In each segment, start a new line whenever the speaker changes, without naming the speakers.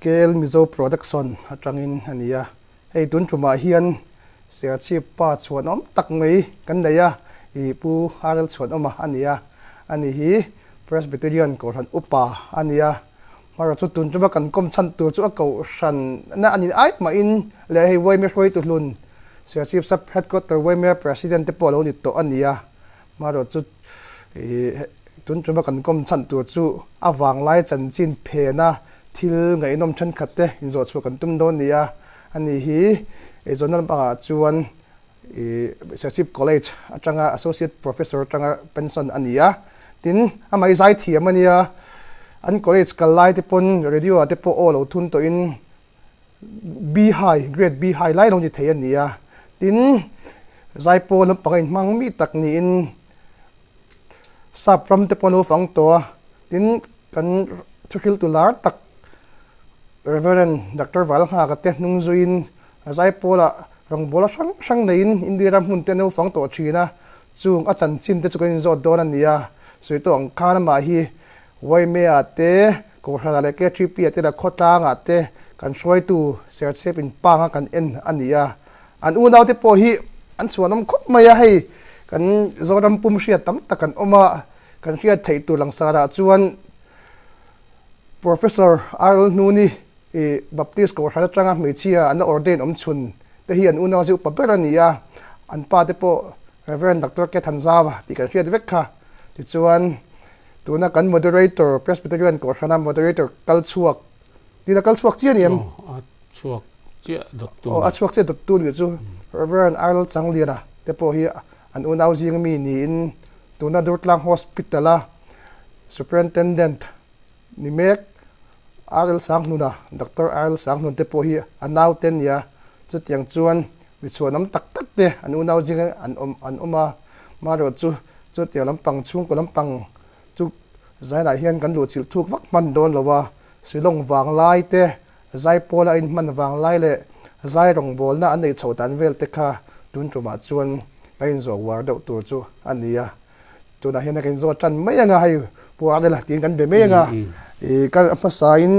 Kel Mizo Production atangin ania hei tun tuma hian sia chi pa chuan om tak mai kan neya I pu haral chuan oma ania ani hi Presbyterian ko han upa ania mara chu tun tuma kan kom chan tu chu ko san na ani ai ma in le hei wai me hroi tu hlun sia chief sub headquarter wai me president te polo ni to ania mara chu tun tuma kan kom chan tu chu awang lai chan chin phe na thil ngai nom than khatte in zo chu kan tum don nia ani hi zonal ba chuan Sachip College atanga associate professor atanga pension ania tin amai zai thiam ania an college kalai te pon radio te po all thun to in B high grade B high lai long ni thei ania tin zai po lam pangai mang mi tak ni in sapram te pon fang to tin kan thukhil tular tak Reverend Dr. Val ha ka te nung zuin zai pola rong bola sang nein indira mun te no fang to china chung a chan chin te chuin zo don ania sui to ang khana ma hi wai me ate ko hala le ke tripi ate da khota nga te kan soi tu ser sep in panga kan en ania an u naw te po hi an chuanom khop maya hei kan zoram pum sia tam takan oma kan sia thei tu lang sara chuan Professor Arl Nuni Baptist ko hala tanga me chia an ordain chun te hi an u naw ju papera nia an pa te po Reverend Dr. Kethanzawa ti kan sia vekha ti chuan tuna kan moderator Presbyterian ko hana moderator kalchuak ti na kalchuak chi aniam
chuak chi doctor
chuak chi doctor ni chu Reverend Arl Changliana te po hi an unaw jing mi ni in tuna Durtlang Hospital a superintendent ni mek Arl Sangnuna Dr. Arl Sangnun te po hi anaw ten ya chu tiang chuan mi chuanam tak tak te an unaw jing an oma maro chu tiang lampang chung ko lampang chu zai la hian kan lu chil thuk vak man don lowa silong wang lai te zai pola in man wang lai le zai rong bol na an nei chhotan vel te kha tun tuma chuan kain zo war do tur chu ania tuna hian kain zo tan mai anga hai puar la tin kan be mai anga kan apasa in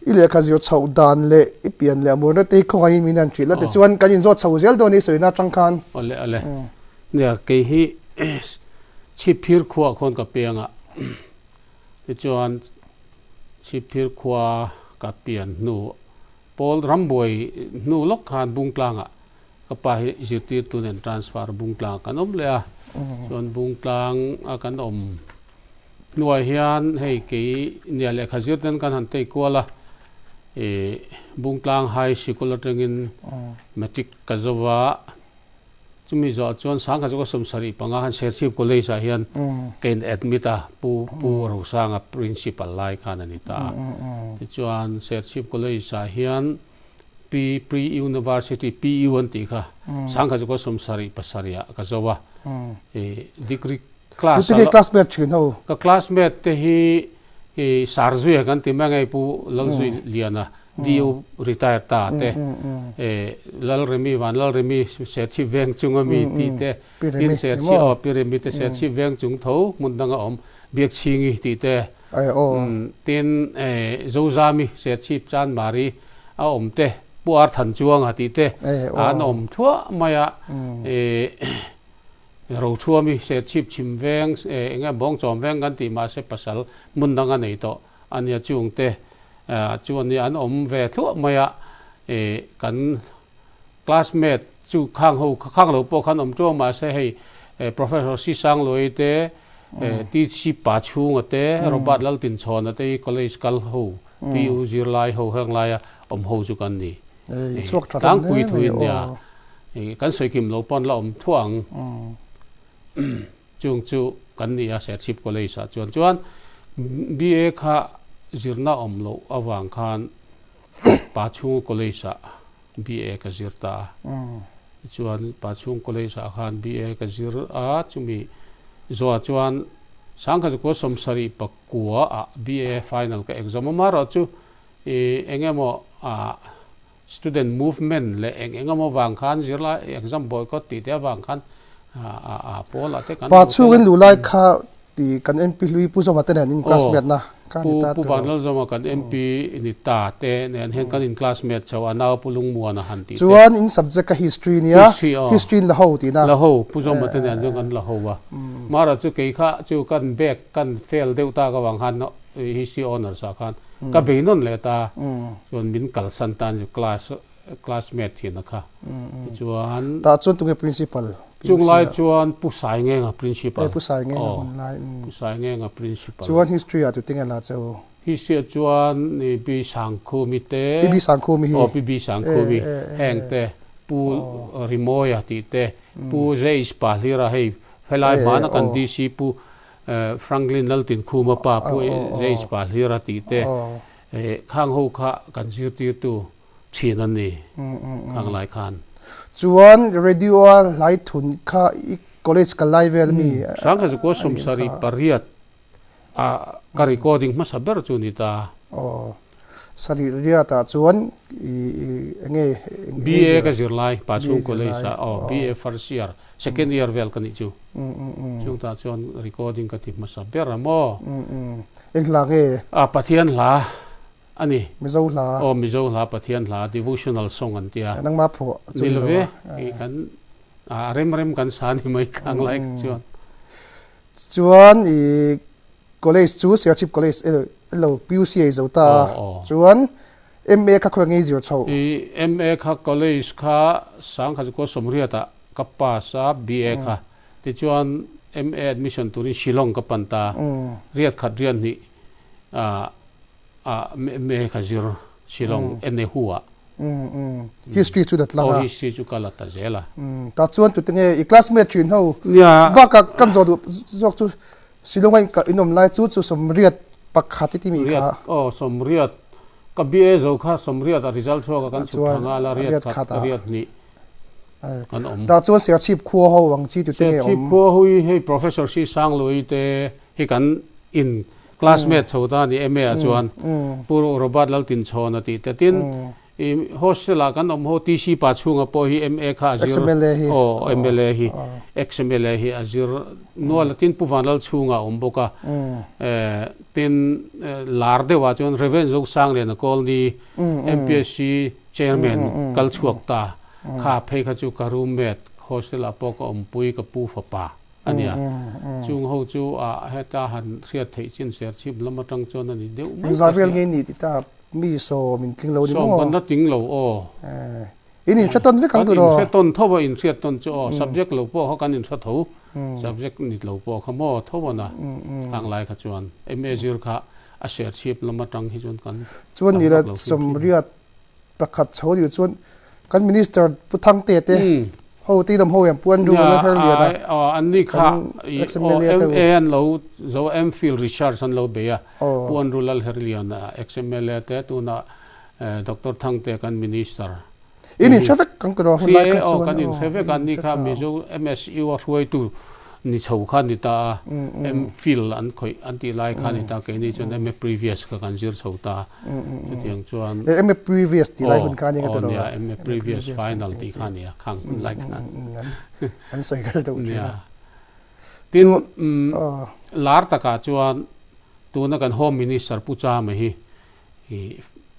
ile kha zio chho dan le ipian le amur te kho ai minan tri la te chuan kan in zo chho zel do ni soina tangkhan
ole ne ke hi chi phir khuwa khon ka penga te chuan chi phir khuwa ka pian nu Paul Ramboi nu lok khan bungtlanga ka pa hi zirti tunen transfer bungtlang kanom le a chuan bungtlang a kan om nuai hian hei ke nia le khazir ten kan han te kola bungtlang high school atengin matric kazawa chumi zo chuan sang kha jo somsari panga han serchip college a hian ken admita pu ro sanga principal lai khan ani ta ti chuan serchip college a hian pre university PU an ti kha sang kha jo somsari pasaria kazawa degree
classmate chino
ka classmate te hi sarzu kan ti mangai pu lawzui liana diu retire ta te lal remi wan lal remi se chi veng chunga mi ti te tin se chi o pyramid te se chi veng chung tho mundanga om biak chingi ti te tin zozami se chi chan mari a om te puar than chuang ha ti te an om thua maya ro chuami se chip chim veng enga bong chom veng kan ti ma se pasal mundanga nei to ania chung te chuan ni an om ve thu maya kan classmate chu khang lo po khan om chu ma se hei professor si sang loi te ti chi pa chung ate robat lal tin chon ate college kal ho pu zir lai ho hang lai om ho chu kan ni tang pui thuin ya kan soi kim lo pon la om thuang chung chu kan ni a se chip college a chuan BA kha zirna omlo awang khan pachung college a BA ka zirta chuan pachung college a khan BA ka zir a chumi zo chuan sangkha ko somsari pakua a BA final ka exam ma ro chu engemo a student movement le engemo wang khan zirla exam boycott ti te wang khan pola te kan
pachung in lulai kha ti kan NP lui pu zo matan in classmate na kan
ปู
ta
ปูวันเราจะมากัน MP นิตาเตเนี่ยเห็นกัน in classmate ชาวนาปุลุงมัวนะหันตี
chuan in subject ka history nia history la ho ti na
ละโหผู้ชมมาเตือนเรื่องกันละโหวะมาเราจะเกี่ยข้าจูกันแบกกันเฟลเดวตากวังหันเนาะ history honor สักคันก็เป็นนั่นแหละตาส่วนมินกัลสันตันอยู่ classmate ที่นะคะชวน
ta chuan tu nge principal
จุงไล่ชวนผู้สายเงี้ย principal
ผู้สายnge hun lai
ผู้สายเงี้ย principal
chuan history a tu tinga la chau
history ชวนนี่ปีสังคูมิเต
bibi sangkho mi hi
ปีสังคูมิแห่งเตปูริโมยติเตปูเรสปาลิระให้เวลาบ้านกันดีซีปูFranklin นั่นตินคูมาป้าปูเรสปาลิระติเตข้างหูข้ากันซิติตูชีนันนี่ข้างหลายคัน
chuan radio lai thun kha i college ka live vel mi
สังกัดก็สมสารีปริยัตการ recording มาสับเบอร์จูนิตา
sari ria ta chuan nge
BA ก็จิรไลปัจจุบันก็เลยซะBA first year second yearเวลกันนี่จูช่วงตาชวน recording ก็ติดมาสับเบอร์มั้ง
eng la nge
ปะเทียนลาอันนี้
mi zo la
มิโซลาปะเทียนลา devotional song อันเดีย
nang ma pho
นี่เลยกันเร็มกันสานี่ไม่ข้างไลค์
chuan college chu Siachip college lo PUCA zo ta chuan MA ka khoi nge zir chho
MA ค่ะ college ค่ะสังกัดก็สมเรียตะกับป้าซา BA ค่ะที่ชวน MA admission ตัวนี้ชิลองกับปันตาเรียนขัดเรียนนี่MA ค่ะจิรชิลองในหัว
history chu dat la
history chu kala ta zela
ta chuan tu tinge I classmate thin ho
ya
ba ka kan zo du zok chu silongai ka inom lai chu somriat pakhati ti mi kha
som riat ka BA zo kha som riat result so ka kan chu thanga la riat khat riat ni kan
ta chuan Siachip kho ho wang chi tu tinge
Siachip kho hui hei professor si sang loi te hi kan in classmate chota ni MA chuan puro robot lal tin chona ti te tin hostel kan ho TC pa chunga po hi MA kha MLA hi XMLA hi azir no latin puwanal chunga omboka tin larde wa chon reven jok sang le na call ni MPSC chairman kal chuak ta kha phei kha chu ka roommate hostel apok ompui ka pu fa pa ania chung ho chu heta han riat thei chin ser chip lamatang chon ani deu
zavel nge ni ti ta mi so min tling lo ni mo
so ban na ting lo
in chaton ve kang tu ro
chaton thoba in chaton chu subject lo po ho kan in cha tho subject ni lo po khamo thoba na ang lai kha chuan MA0 kha a share chip lamatang hi chon kan
chuan ni la somriat pakhat chhori chuan kan minister puthang te te ho ti dam ho yam puan ru la her lia da
an ni kha MAN lo zo MPhil Richardson lo be ya puan ru la her lia na XMLA te tu na Dr. Thang te kan minister
in traffic kang tu ro hun lai ka chuan
kan in traffic kan ni kha mi zo MSU wa huai tu ni chho kha ni ta MPhil an khoi an ti lai kha ni ta ke ni chon MA previous ka kan zir chho ta tiang chuan
MA previous ti lai hun ka ni ka to
ya MA previous final ti kha ni khang lai kha
an soi gar do
ya tin lar ta ka chuan tu na kan home minister pu cha ma hi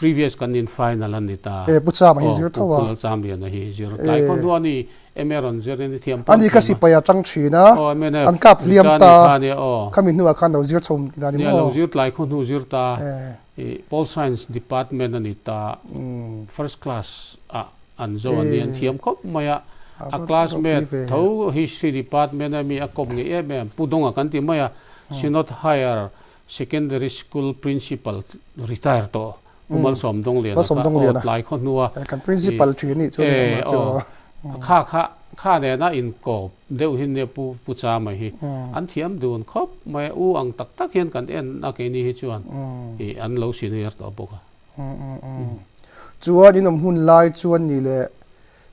previous kan in final an ni ta
pucha ma hi zir thawa
champion na hi zir lai kon do ani emeron zir ni thiam
ani ka si pa ya tang thina an kap liam ta khamin nu akhan do zir chom ti na ni mo
lo zir lai kon hu zir ta Pol Science department ani ta first class an zo ani an thiam khop maya a classmate tho history department ami a kom nge em pudonga kan ti maya she not hire secondary school principal retire to umal som dong le na lai khon nuwa
kan principal thi ni chu
kha ne na in ko deu hin ne pu cha ma hi an thiam dun khop mai u ang tak tak hian kan en na ke ni hi chuan hi an lo senior to boka
chuan in hun lai chuan ni le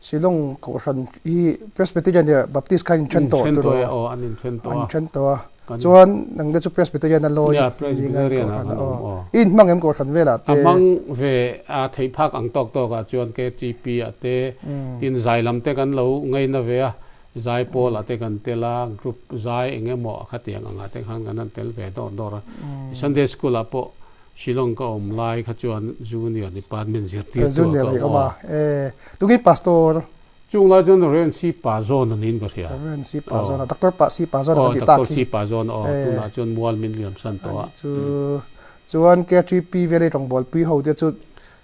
silong ko ran hi Presbyterian Baptist kan chen to an chen to chuan nang de chu Presbyterian lo in mangem ko khan vela te
amang ve a thei phak ang tok to ka chuan ke TP ate tin zailam te kan lo ngai na ve a zai pol ate kan tela group zai enge mo khatiang anga te khan kan tel ve dor Sunday school apo Shillong ka lai kha chuan junior department zirti
junior hi oma tugi pastor
chung la jon ren si pa zone nin ko ria
ren si pa zone doctor pa si pa zone
ti ta si pa zone tu na jon mual min liam san to
chu chuan ke tri pi vele rong bol pi ho te chu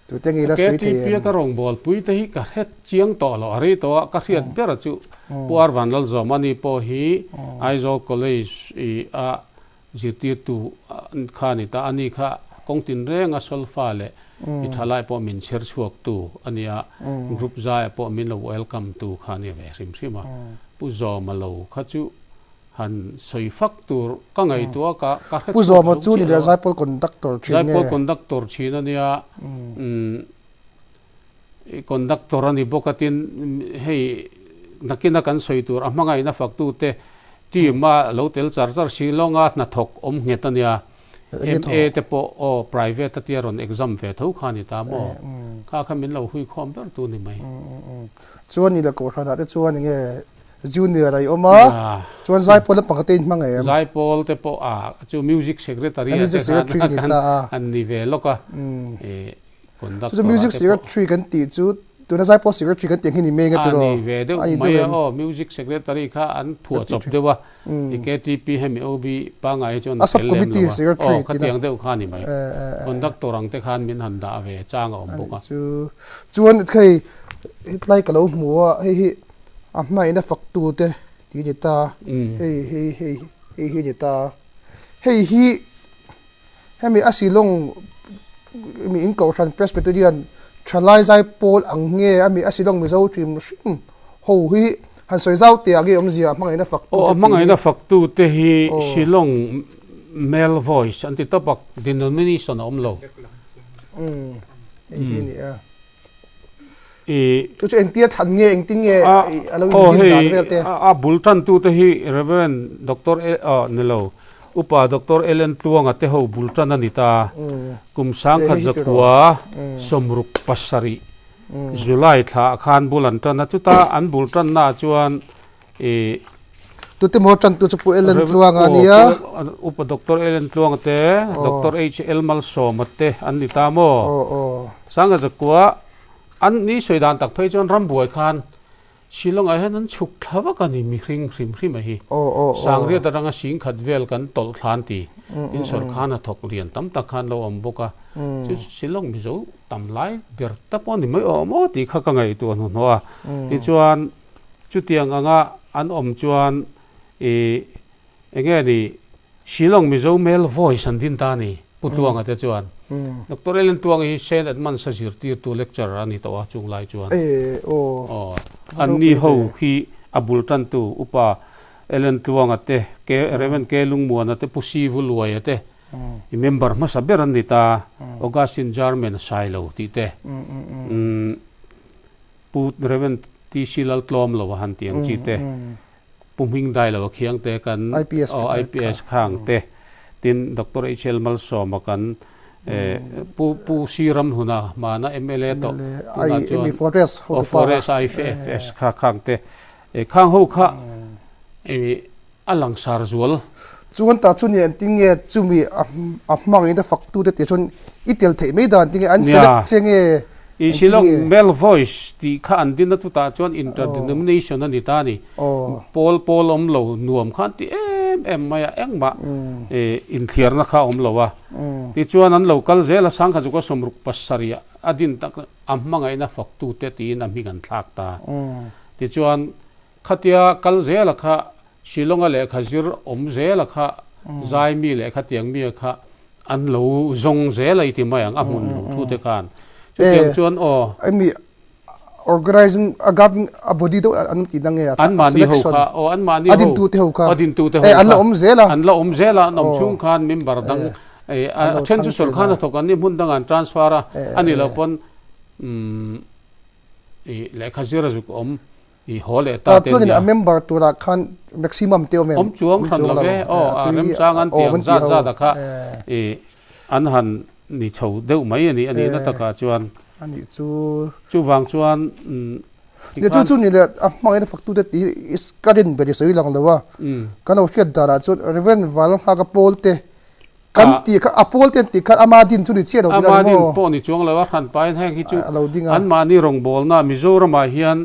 tu tengi la sui the
ke ka rong bol pui te hi ka het chiang to lo ri to ka hiat ber chu puar van lal zo mani po hi aizo college I a zirti tu khani ta ani kha kongtin renga solfa le I thalai po min cher chuak tu ania group zai po min lo welcome tu khani ve sim sima pu zo ma lo kha chu han soi fak tur ka ngai tu ka
pu zo ma chu ni da zai pol conductor
zai po conductor chin ania conductor ani bokatin hei nakina kan soi tur amangai na fak tu te ti ma lo tel charger silonga na thok om ngetania MA te po o private tiaron exam ve tho khani ta mo ka khamin lo hui khom ber tu ni mai
chuan ni la ko thana te chuan nge junior ai oma chuan zai pol pangate mangai
zai pol te po a chu music secretary an ni ve loka conductor
chu music secretary kan ti chu tu na zai pol secretary kan teng ni me nga tu ro
ani ve de mai o music secretary kha an phua chop dewa KTP hemi OB pangai chon
committee secretary
khatiang deu khani mai conductor ang te khan min han da ve chang om boka
chu chuan khai hitlai ka lo muwa hi mai na faktu te ti ni ta hei ni ta hi hemi asilong mi in ko ran presbyterian thalai zai pol ang nge ami asilong mi zo trim ho hi han soi zau te agi omzia mangai na faktu
mangai na faktu te hi Shillong male voice anti topak denomination omlo
ni tu chu entia than nge engting nge alo
din dan velte bultan tu te hi reverend dr nelo upa dr ellen tuanga te ho bultan anita kumsang khazakwa somruk pasari July tha khan bulan tan chuta an bultan na chuan
tu te mo tan tu chu ellen tuanga nia
upa dr ellen tuanga te dr HL malso mate anita mo sanga zakwa an ni soidan tak phei chon rambuai khan Shillong ai han chuk thawa kani mi hring hrim hrim hi sangria taranga sing khatvel kan tol thlan ti in sor khana thok rian tam ta khan lo om boka Shillong mi zo tam lai ber ta pon ni mai mo ti kha ka ngai tu no noa ti chuan chu tiang anga an om chuan enge ni Shillong mi zo male voice an din ta ni putuanga te chuan Dr. Ellen tuang hi sen at man sa zirti tu lecturer ani to chung lai chuan an ni ho hi abultan tu upa Ellen tuang ate ke reven ke lungmuan ate pusivu luai ate I member ma saberan nita Augustine Jarman Silo ti te put reven ti silal tlom lo han tiang chi te pumhing dai lo khiang te kan IPS khang te tin Dr. HL malso makan pu siram huna mana MLA to
ai forest
IFS kha khang te khang ho kha alang sar zual
chuan ta chuni antinge chumi amang ida faktu te chon itel thei me dan tinge an select chenge
I Shillong male voice ti kha andin na tu ta chuan interdenomination ani ta ni pol om lo nuam khan ti em maya engma in thiar na kha om lowa ti chuan an local zela sang kha juko somruk passaria adin tak amanga ina faktu te ti na mi gan thak ta ti chuan khatia kal zela kha Shillong le khazir om zela kha zai mi le kha tiang mi kha an lo zong zela iti mayang amun thu te kan tiang chuan
I mean organizing a government a body do an ti dang ya
an mani ho kha an mani ho
adin tu te ho kha an la om zela
nom chung khan member dang chen chu sol khan thok an ni mun dang an transfer ani lo pon le khazira zu om I hole ta te
a member to la khan maximum te om
chuang khan la ve rem chang an tiang za da kha an han ni chho deu mai ani na ta ka chuan
ani chu
wang chuan
เนี่ยจู่ๆนี่แหละมาไอ้ฝักตัวเด็ดอิสการ์เดนเบรสวยหลังเลยวะกันเอาเขียนดาราจุดเรเวนวัลฮากาโปลเตกันตีก็อโปลเตตีกันอามาดินจุดเชียดเอา
อามาดินพวกนี่ช่วงเลยว่าขันไปแห้งที่จู่อันมานี่รงบอลนะมิโซรามาเฮียน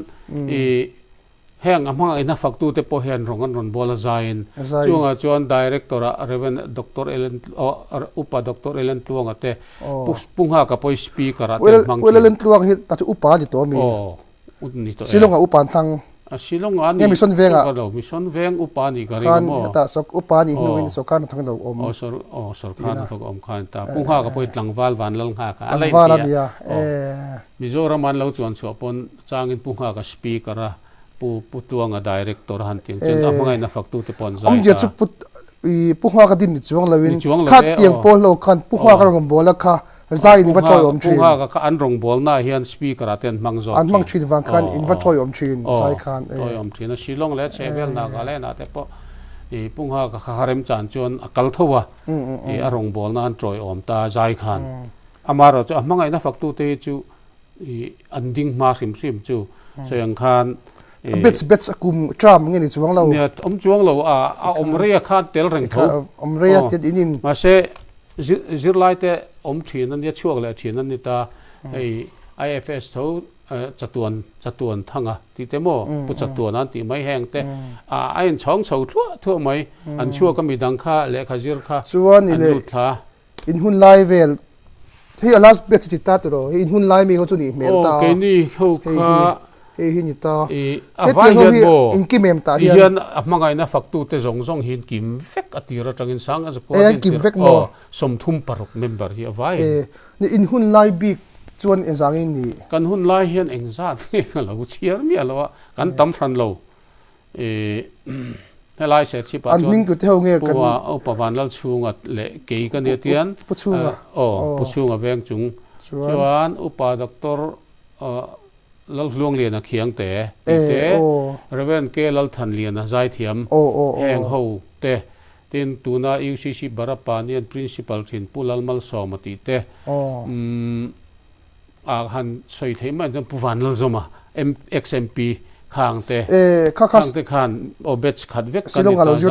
แห้งอามาไอ้นักฝักตัวเตปเฮียนรงกันรงบอลใจน์ช่วงจวนดีเรคเตอร์เรเวนด็อกเตอร์เอเลนอุปด็อกเตอร์เอเลนตัวงเตปุ่งหากาไปสปีกระเตมังเอเลน
ตัวงเฮตัดอุปาดิตัวมีสิลงอุปานทาง
สิลงอัน
นี้มิชนเวงอ่ะ
มิชนเวงอุปานี่ก็เรียกว่า
แต่สกอุปานี่นู่นสการทั้งเรา
สการทั้งอมขันตาปุ่งหากาไปหลังวาลวันหลังหาก
อะไรเนี่ย
มิโซรามันเราจวนสอบปนจางอินปุ่งหากาสปีกระปูตัวงดีเรคเตอร์หันติงจนอามาไงนักฝักตัวเตปอนใจ
จะจุดปุ่งหากาดินช่วงเลวินคัดเตียงโปโลคันปุ่งหากาลงบอลแล้วค่ะใจนี่ว่าทอยอมชิน
ปุ่งหากาอันรงบอลน่าเฮียนสปีกระเตนมังจอ
อันมังชินวังคันอินว่าทอยอมชินใจคัน
ทอยอมชินชิลงเล็ดเชเวลนักอะไรนะแต่พอปุ่งหากาฮาริมจันจวนกัลทัวอารมณ์บอลน่าอันทอยอมตาใจคันอามาเราจะอามาไงนักฝักตัวเตจูอันดิ้งมาสิมจูเสียงคัน
เบ็ดกุมจามเงี้ยนี่ช่วงเรา
เนี่ยช่วงเราเรียกข้าเตลเร่งเขา
เรียกเต็ดอินิน
มาเสจิรไลเตทีนั้นเนี่ยช่วงเลยทีนั้นนี่ตาIFS เขาจัดวนทั้งที่เตโมปุจัดตัวนั้นที่ไม่แห้งแต่ไอ้ช่องเสาทั่วไหมอันช่วงก็มีดังค่าเล็กขจิรค่า
ส่วนนี่เลยอินหุ่นไลเวลที่อลาสเบ็ดจิตตาตัวอินหุ่นไลมีเขาจุนี่เมลตา
โอเคนี่เขาค่า
หินตา
เฮ็ดเฮียนบ่
อินกิมเมมตา
เฮียนมาไงนะฝักตู้เตจงหินกิมเฟกอติระจังอินสังอะก็
กิมเฟกบ่
สมทุมปรกเมมเบอร์ที่เอาไว้
นี่อินหุ่นไลบิกจวนอินสังอินนี่
กันหุ่นไลเฮียนเองซาดเราเชียร์มีแล้วว่ากันตำฟันเราให้ไลเสร็จชิป
อันมิงกุเท่าเงี้ย
กันว่าเอาประวันเราชูงอ่ะเละเกี่ยกันเนี่ยเตียน
ปุชูงอ่ะ
ปุชูงอ่ะแบงจุงชวนอุปด็อกเตอร์ลัลลวงเรียนเขียงเตะเรเวนเกลัลทันเรียนใจเทียมแห่งหูเตะตินตูน่าUCCบาราปานีน principal ทินปูลัลมัลสอมติเตะหันสวยเทมันจะผู้ฟันลัลซอมาXMP ข้างเตะข้างเตะข้างเบชขัดเวกกันดิตาใจ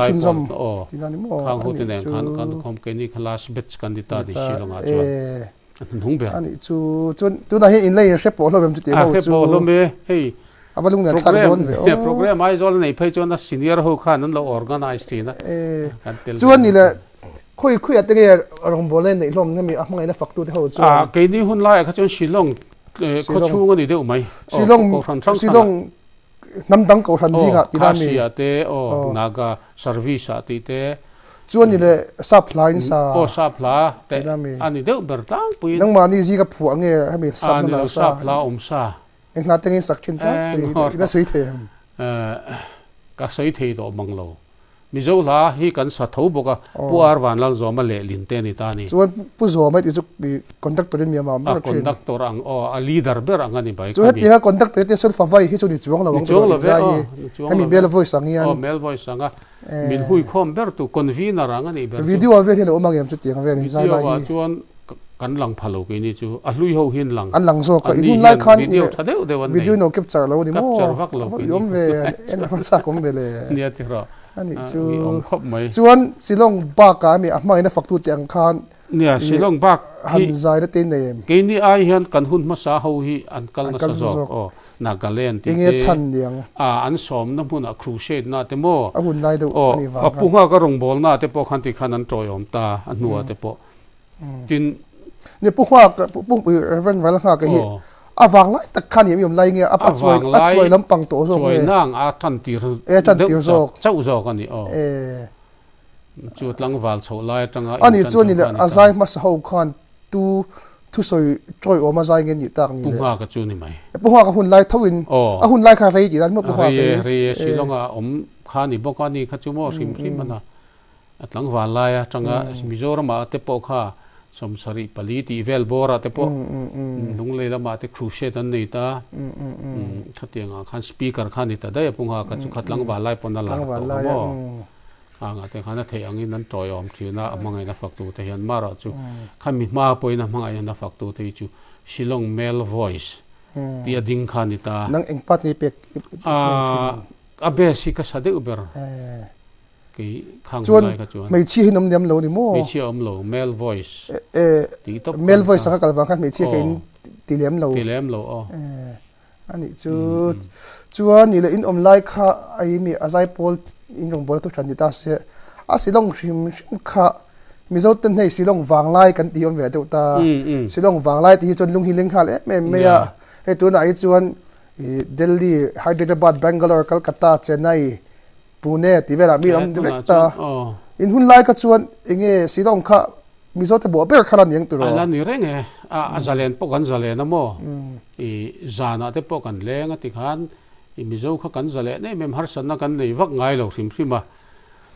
ข้างหูเตะเนี่ยข้างคอมเกนี่คลาสเบชกันดิตาดิชิลงอาจวนนุ่งเบีย
อันนี้จู่น่าเห็นอินเลยเชฟโปเราเป็นจุดเดียว
เชฟโปเราเมย์เฮ้ย
อาวันลุงเนี่ยขัดโดน
เนี่ยโปรแกรมไอ้จอลในเพจจวนนั้นซีเนียร์หูข้านั้นเราออร์แกไนซ์ทีนะ
จวนนี่แหละคุยอะไรกันรองบอลเล่นในลมนี่มีอะไรนะฝักตัวที่เขาจวน
เกนี่หุ่นไล่เขาจนชิลงเขาชูกันนี่เดียวไหม
ชิลงน้ำดังเก่าทันสิครับที่นั่นมี
คาเซียเตอนาคาเซอร์วิสติเต
จวนนี่เลยซัพพลายน์ซา
ซัพพลายแต่อันนี้เดี๋ยวเบิร์ตังปุย
นั่งมานี่สิกับผัวเงี้ยให้มีซัพนั่น
ซัพพลายซา
เอ็งลาตั้งสักชิ้นตั้งได้สวยเทียม
ก็สวยเทียตัวมังโลมิโซลาฮีกันสัตว์บุกผู้อาร์วันลังจอมาเล่ลินเตนิตานี่
จวนผู้จอมาที่จุกมีคอนแทคตัวนี้มา
คอนแทคตัวรังลีดเดอร์เบอร์อังกันนี่ไป
จวนที่ฮะคอนแทคตัวนี้เซลฟ์ไว้ที่จุดนี้จวงเรา
จวงเรา
ให้มีเบลล์ voice สังเกต
เบลล์ voice สังเกตมินหุยคอมเบอร์ตุคอนวีนอร์อังกันนี่
วิดีโอเวทีเราเอามาเก็บจุดที่เขาเรียนที่ใช่ไหม
จวนกันหลังพาลูกินี่จูลุยเขาหินหลัง
อันหลังโซ่ก็อินไลค์คันวิดีโอโนเก็บจาร์เราดิโม่ยอมเวเอ็นภาษาคอมเบล
เนี่ยที่เรา
อันนี้จวนสิลงบากามีอ่ะไม่นะฝักตัวเตียงคาน
เนี่ยสิลงบาก
หันใจได้เต็นเนม
กินนี่ไอเห็นกันหุ่นมาสาหูฮีอันกัลนาสจอกนักเล่น
ที่เงี้ยชันเดียง
อันสมน้ำหุ่นครูเชดน่าเตโม
หุ่นไล่ดู
นี่ว่าปุ่งก็รงบอลน่าเตโปขันติขันนั้นจอยอมตาอันนัวเตโปจิน
เนี่ยปุ่งว่าปุ่งเรเวนไว้แล้วก็เห็นวางไล่แต่ขันยังไล่เงี้ยช่วยลำปังโต
ช่วยนั่งทันตี
ทันตีโซก
เจ้าโซกันนี่จุดหลังวาลโซไล่จัง
อันนี้ส่วนนี้แหละอาศัยมาสาวคันทุสอยช่วยออกมาใจเงินอยู่ต่างนี่
เลยปุ่งว่ากับจูนี่ไหม
ปุ่งว่ากับหุ่นไล่ทวินหุ่นไล่คาเฟ่กี่ด้านเมื่อปุ่งว่า
เรียชิลงขานี่บอกว่านี่ข้าจูโม่ริมมันนะหลังวาลไล่จังมิโซรามาเตปโอข้าสมสริปลีตีเวลบอระเตปนุ่งเลยละมาเตครูเชตันนี่ตาขัดยังขันสปีกเกอร์ขันนี่ตาได้ปุ่งว่ากับจุขัดหลังวาลไล่ปนนั่นแหละแต่ขันเทียงนี้นั้นจอยอมทีน่ะมังไงนะฝักตัวแต่ยันมาระจูขันมีมาป่วยนะมังไงนะฝักตัวที่จูชิลง male voice tia ding khan ita
nang engpat ni pek
abe si ka sade uber ki khang
chuan
lai ka chuan
mei chi hinom niam lo ni mo
mi chi om lo male voice ti to
male voice anga kalwang khan mei chi ka in tilem lo
tilem lo
ani chu chuan ni le in om lai kha ai mi azai pol in rong bol to than ni ta se a silong hrim kha mizo ten nei silong wang lai kan ti om ve to ta silong wang lai ti chon lung hi leng khal me ya he tu na ai chuan Delhi Hyderabad Bangalore Kolkata Chennai Pune ti vela mi am vekta in hun lai ka chuan enge silong kha mizo te bo ber khalan yang tu ro
ala ni reng a zalen po kan zalen mo i zana te po kan leng ati khan i mizo kha kan zale nei mem har san na kan nei wak ngai lo sim sima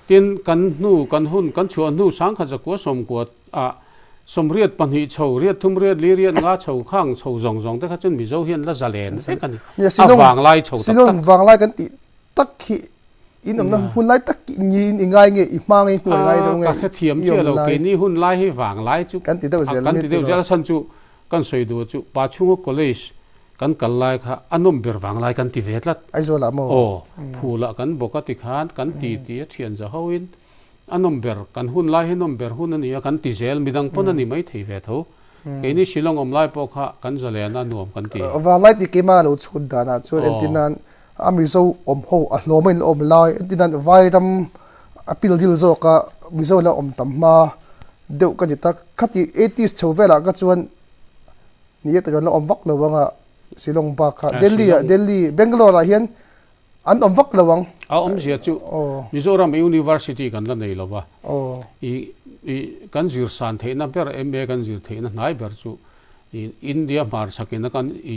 tin kan nu kan hun kan chuan nu sang kha zakwa som ko a somriat panhi chho riat thum riat li riat nga chho khang chho zong zong te kha chun mizo hian la zalen se kan wang lai chho tak
silong wang lai kan ti tak khi in am na hun lai tak ni ingai nge i mang nge nuai ngai do nge
ka thiam che lo ke ni hun lai hi wang lai chu
kan ti do zel
kan ti do zel san chu kan soi du chu pa chung college kan kal lai kha anum ber wang lai kan ti vetlat
ai zo la mo
phula kan boka ti khan kan ti thian za hoin anum ber kan hun lai hi nom ber hun ani kan ti zel midang pon ani mai thei ve tho ke ni silong om lai po kha kan zale na nuam kan ti
wang lai ti ke ma lo chhun da na chu entinan amizo om ho a hlomain om lai entinan vairam apil dil zo ka mizo la om tam ma deu kan ta khati 80s chovela ka chuan ni ta la om vak lo wanga silong ba kha Delhi Bangalore hian an om vak lo wang
a om zia chu Mizoram University kan la nei lo ba i kan zir san theina ber MA kan zir theina ngai ber chu i India mar sakina kan i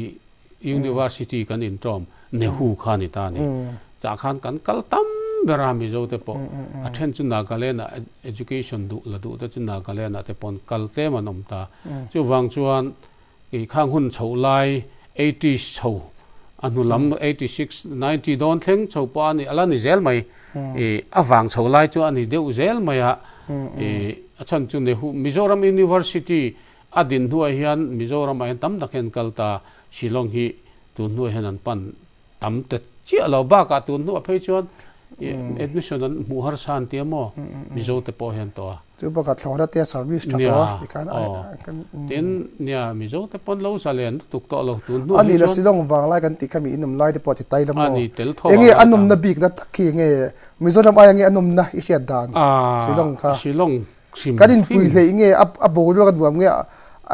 university kan in tom nehu khani ta ni cha khan kan kal tam bera mizo te po athen chu Nagaland education du la du ta chu Nagaland te pon kal te manom ta chu wang chuan i khang hun chho lai 80 chho anu lam 86 90 don thleng chho pa ni ala ni zel mai awang chho lai chu ani deu zel maya achan chu nehu Mizoram University adin hua hian Mizoram ai tam dakhen kalta Shillong hi tun hua hian an pan tam te chi lo ba ka tun hua phei chuan admission an mu har san ti mo Mizo te po hian to
chu ba ka thora te service ta to dikan
tin nia Mizo te pon lo salen tuk to lo tun hua
ani la silong wang lai kan ti khami inum lai te po ti tai lam mo
ani tel tho
enge anum na big na takhi nge Mizoram ai nge anum na i hiat dan silong kha
Shillong sim
kadin pui le nge a bo ro ka duam nge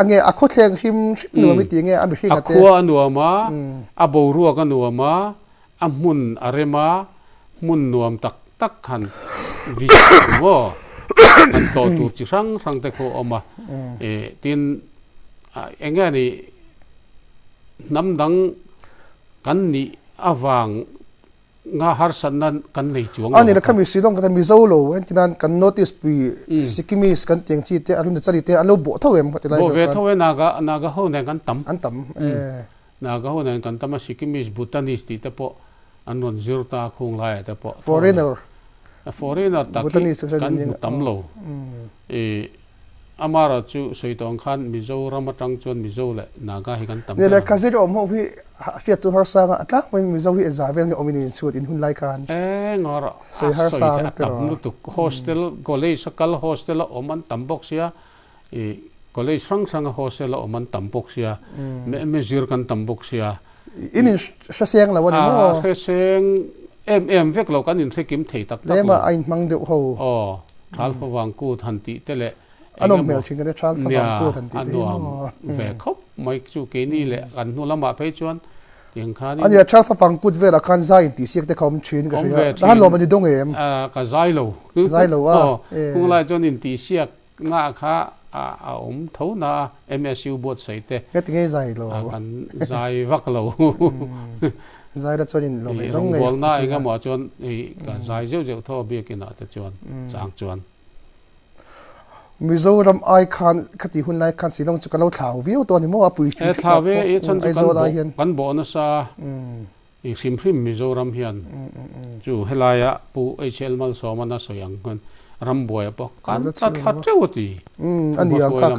ange a kho thleng him nu mi ti nge a mi hringa te
akwa nuama a bo ruwa ka nuama a mun arema mun nuam tak tak khan vi wo an to tu chi sang te ko oma tin enga ni namdang kan ni awang nga har sannan kan nei chuang
ani la khami silong ka mi zo lo en tinan kan notice pi sikimis kan tiang chi te alun chali te alo bo thawem ka
bo ve thawe naga ho ne kan tam
an tam
naga ho ne kan tam sikimis bhutanese ti te po anon zirta khung lai te po foreigner ta kan tam lo amara chu soitong khan Mizoram atang chuan Mizo le naga hi kan tam
ne la kazir om ho hi fiat tu har sanga atla when Mizo hi zavel nge ominin suit in hun lai kan
ngora
so har sang
tam tu hostel college sakal hostel oman tambok sia college sang hostel oman tambok sia me zir kan tambok sia
in shaseng la wani mo
shaseng vek lo kan in thekim thei tak tak
lema ain mang de ho
thal phawang ku than ti tele
anom mel chin ka chal phawang ku than ti te
ve khop mai chu ke ni le kan nu lama phei chuan tiang khani
ani chal phawang ku ve la kan zai ti siek te khom chin ka ria dan lo mani dong em
ka zai lo kung lai chuan in ti siek nga kha a tho na MSU bot sai te
nge nge zai lo
kan zai vak lo
zai da chuan in lo me dong nge
bol na enga mo chuan ka zai zeu tho bi ki na te chuan chang chuan
Mizoram ai khan khati hun lai khan silong chu kalo thlau viu to ni mo apui
thlawe e chan kan bo na sa i simhrim Mizoram hian chu helaya pu HL mal so mana soyang kan ramboya po kan ta thewti
ani ang kha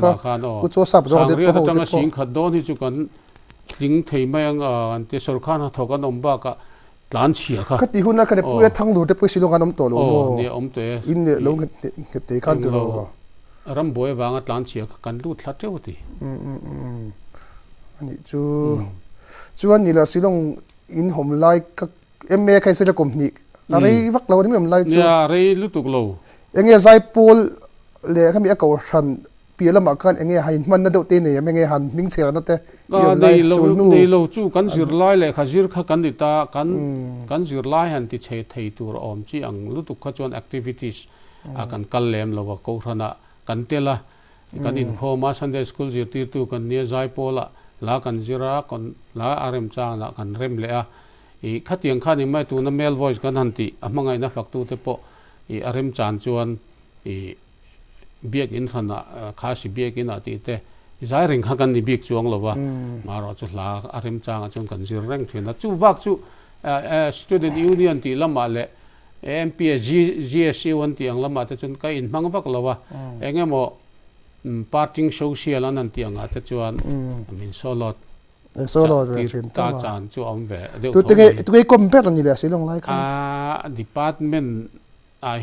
ku cho sap ro de po
tanga sing khat don hi chu kan lính thấy mấy anh thì sổ khăn thọ cái ông bác cả lán chia cả
khát đi hun là cái này bữa thằng lúa để bữa xí long ăn tổ lúa
nè ông tuệ
in để long cái tế khăn tổ lúa
ram bồi vàng lán chia kan lút lát treo thì
anh chú anh là xí long in home like các em mẹ khai sẽ là cùng nhị ở đây vắt lâu thì mình like chú
nhà đây lút tục lâu
anh nghe giải pol lệ cái mình cầu sẵn bia làm mà kan anh nghe hay mình đâu tên này anh nghe hàn minh xe nó thế
đây lâu chú kan zir lai lệ khá zir khá kan đi ta kan zir lai hàn thì chơi thầy tour om chi ang lút tục khá chọn activities kan kal lem lâu câu thana kan tela kan in kho ma Sunday school zir ti tu kan nia giải pola la kan zira kan la arem cha na kan rem le a i khát tiếng khát ni mai tu na male voice kan han ti amangai na fak tu te po i arem chan chuan i biak in thana khá si biak in ati te zai ring kha kan ni biak chuang lowa maro chu la arem chang chuan kan zir reng thina chu bak chu student union ti lama le MPS GSC one ti ang lama te chun kai in mang bak lowa engemo parting social an ti anga te chuan min solot
về chuyện
ta chan chu om ve
tu cái compare ni le silong lai kan
department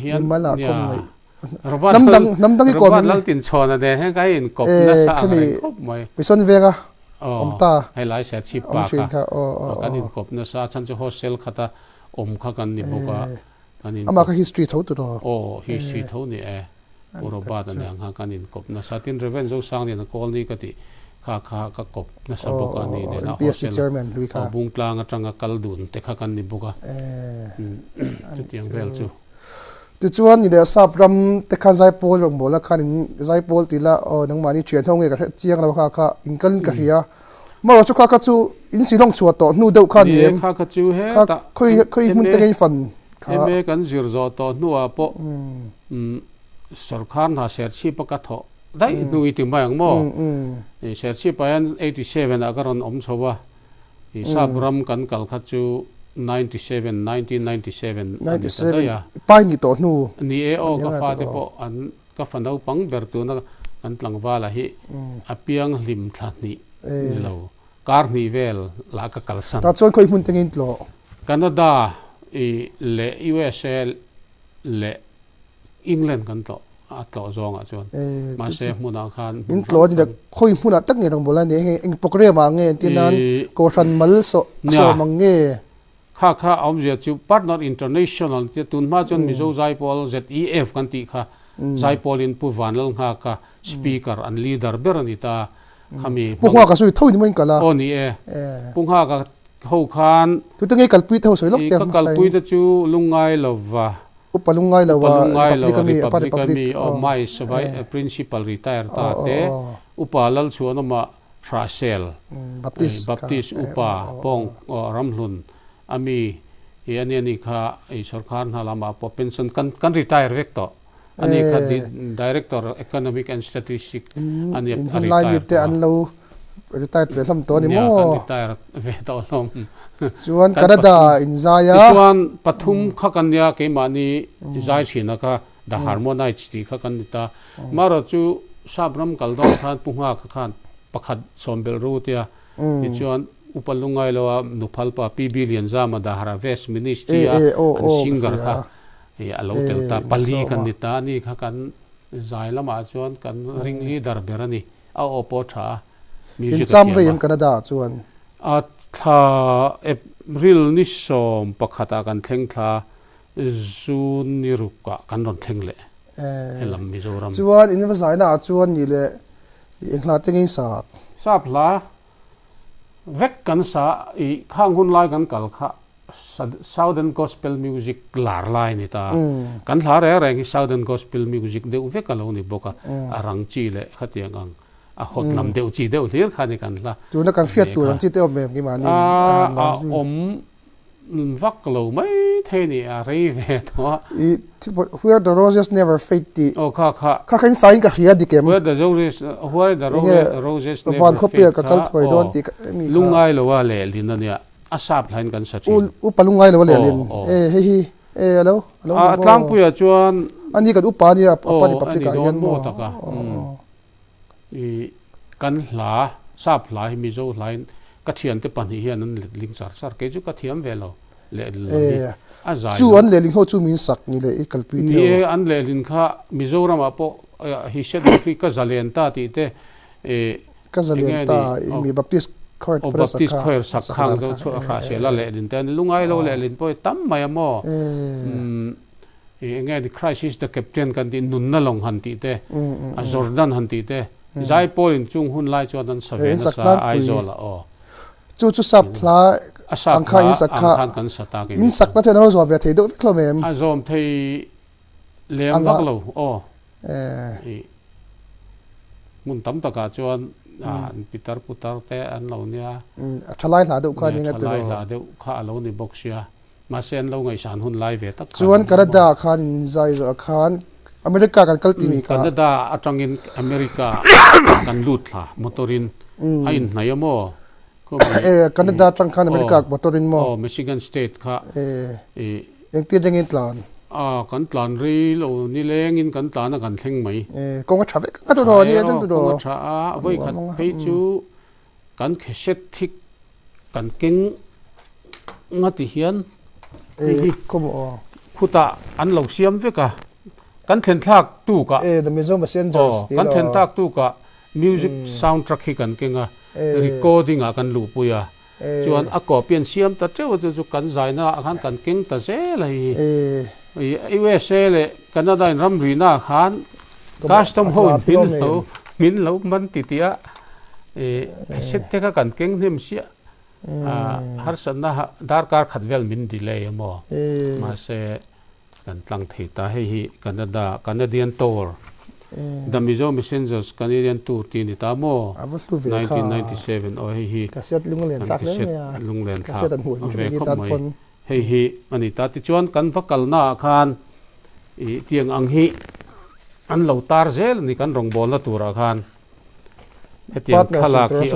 hian
mala kom ngai
nam dang ko lang tin chona de he kai in kop na sa kop mai
bison vega ta
hai lai sa chip pa ka kan in kop na sa chan chu hostel khata om kha kan ni boka kan in
ama ka history tho tu do
history tho ni Oroba dan yang kan in kop na sa tin reven zo sang ni na call ni ka ti kha ka kop na sa boka ni de na
PSC chairman lui ka
bung tlang atanga kaldun te kha kan ni boka tu tiang vel chu
tu chuan ni de sap ram te khan zai pol rong bola khan in zai pol ti la nang mani thian thong nge ka chiang la kha in kan ka ria ma ro chu kha ka chu in si long chuat to nu deuh khan ni em
kha ka chu he
ta khoi mun te ngai fan
me kan zir zo to nu a po sarkar na ser chi pa ka tho dai nu ti mai ang mo ser chi pa 87 agaron om chowa i sabram kan kal kha chu 1997
pai ni to nu
ni ka fa te po an ka fanau pang ber tu na an tlang wala hi apiang lim thla ni lo kar ni vel la ka kalsan
ta chon khoi mun tengin tlo
Canada le USA le England kan to atlo zong a chon ma se muna khan
in tlo ni da khoi mun tak nge rong bola ni eng pokre ma nge tinan ko ran mal so mang nge
kha om je chu partner international te tun ma chon mi zo zai pol ZEF kan ti kha zai pol in pu vanal nga ka speaker and leader berani ta khami
pungha ka sui thoi ni mon kala
ni pungha ka ho khan
tu te nge kalpui thau soi lok te
kalpui te chu lungai lova
upalungai lawa
public mai sabai principal retire ta te upalal chuan ma Rachel Baptist upa pong ramhlun ami ani kha sarkar na lama po pension kan retire vek to ani kha director economic and statistics ani
retire an lo retire ve lam to ni mo
retire ve to lom
chuan Canada in zaya
chuan pathum kha kan ya ke mani zai china ka the harmonize ti kha kan ta maro chu sabram kaldo khan punga khan pakhat sombel rutia ni chuan upalungai lawa nuphalpa p billion zama da hara west ministry an singer kha alo telta pali kan nita ni kha kan zai lama chuan kan ring leader berani a opo tha music
in some way in Canada chuan
a tha April ni som pakhata kan thleng tha June ni ruka kan ron thleng le helam Mizoram
chuan in vasai na chuan ni le engla tengin sa
sapla vek kan sa I khang hun lai kan kal kha southern gospel music lar lai ni ta kan thla re reng southern gospel music de vek alo ni boka arang chi le khatiang ang a hot nam deu chi deu hlir khani kan la
tu na kan fiat tu rang chi te om mem ki mani
om vak lo mai the ni a rei ve to
where the roses never fade ti
kha
kan sign ka hria dikem
where the roses never
van khopia ka kal thoi don ti
lungai lo wa le linania asap line kan sa chi
upalungai lo le lin hello
tlang puya chuan
ani kan upa ni apa ni papti ka yan mo
I kan hla sap hla mi zo line ka thian te pan hi hian an ling sar ke chu ka thiam ve lo le a zai
chu an le ling ho chu min sak ni le i kalpi
ni
te
an le lin kha mizoram apo hi shet fi ka zalen ta ti te
ka zalen ta mi baptist court
baptist khoir sak khang do chu kha se la le lin ten lungai lo le lin poi tam mai mo nge the crisis the captain kan tin nun na long han ti te a jordan han ti te zai point chung hun lai chu dan saven sa ai zola o
chu sapla angkha in sakha
kan sata ke
in sakna thena zo ve thei do klomem
a zom thei lem bak lo o mun tam ta ka chuan pitar putar te an lo nia
thalai la do kha ni nga tu
thalai la de kha lo ni boxia ma sen lo ngai san hun lai ve tak
chuan Canada khan in zai zo khan America kan kalti mi ka
Canada atangin America kan lut la motorin ain na yamo ko
Canada tang khan America motorin mo
Michigan state kha
eng ti jengin tlan
kan tlan ri lo ni lengin kan tlan kan thleng mai
kong thawe ka to ro ni adan tu do
tha voi khat phei chu kan kheset thik kan keng ngati hian
ko mo
khuta an lo siam ve ka kan thlen thak tu ka
the Mizo Messengers
kan thlen thak tu ka music soundtrack hi kan kenga recording a kan lu puya chuan a copy siam ta treu chu kan zaina khan kan keng ta se lai USA le Canada in ram rina khan custom home min lo man ti tia set te ka kan keng nem sia har sanna dar kar khatvel min delay mo ma se kan tlang thei ta hi Canadian tour the Mizo Messengers Canadian tour ti ni ta mo 1997 o hi
kaset lunglen sak le ya
lunglen
kaset an hu ni tan pon
hi ani ta ti chuan kan vakal na khan tiang ang hi an lo tar zel ni kan rong bol na tura khan hetiang khala ki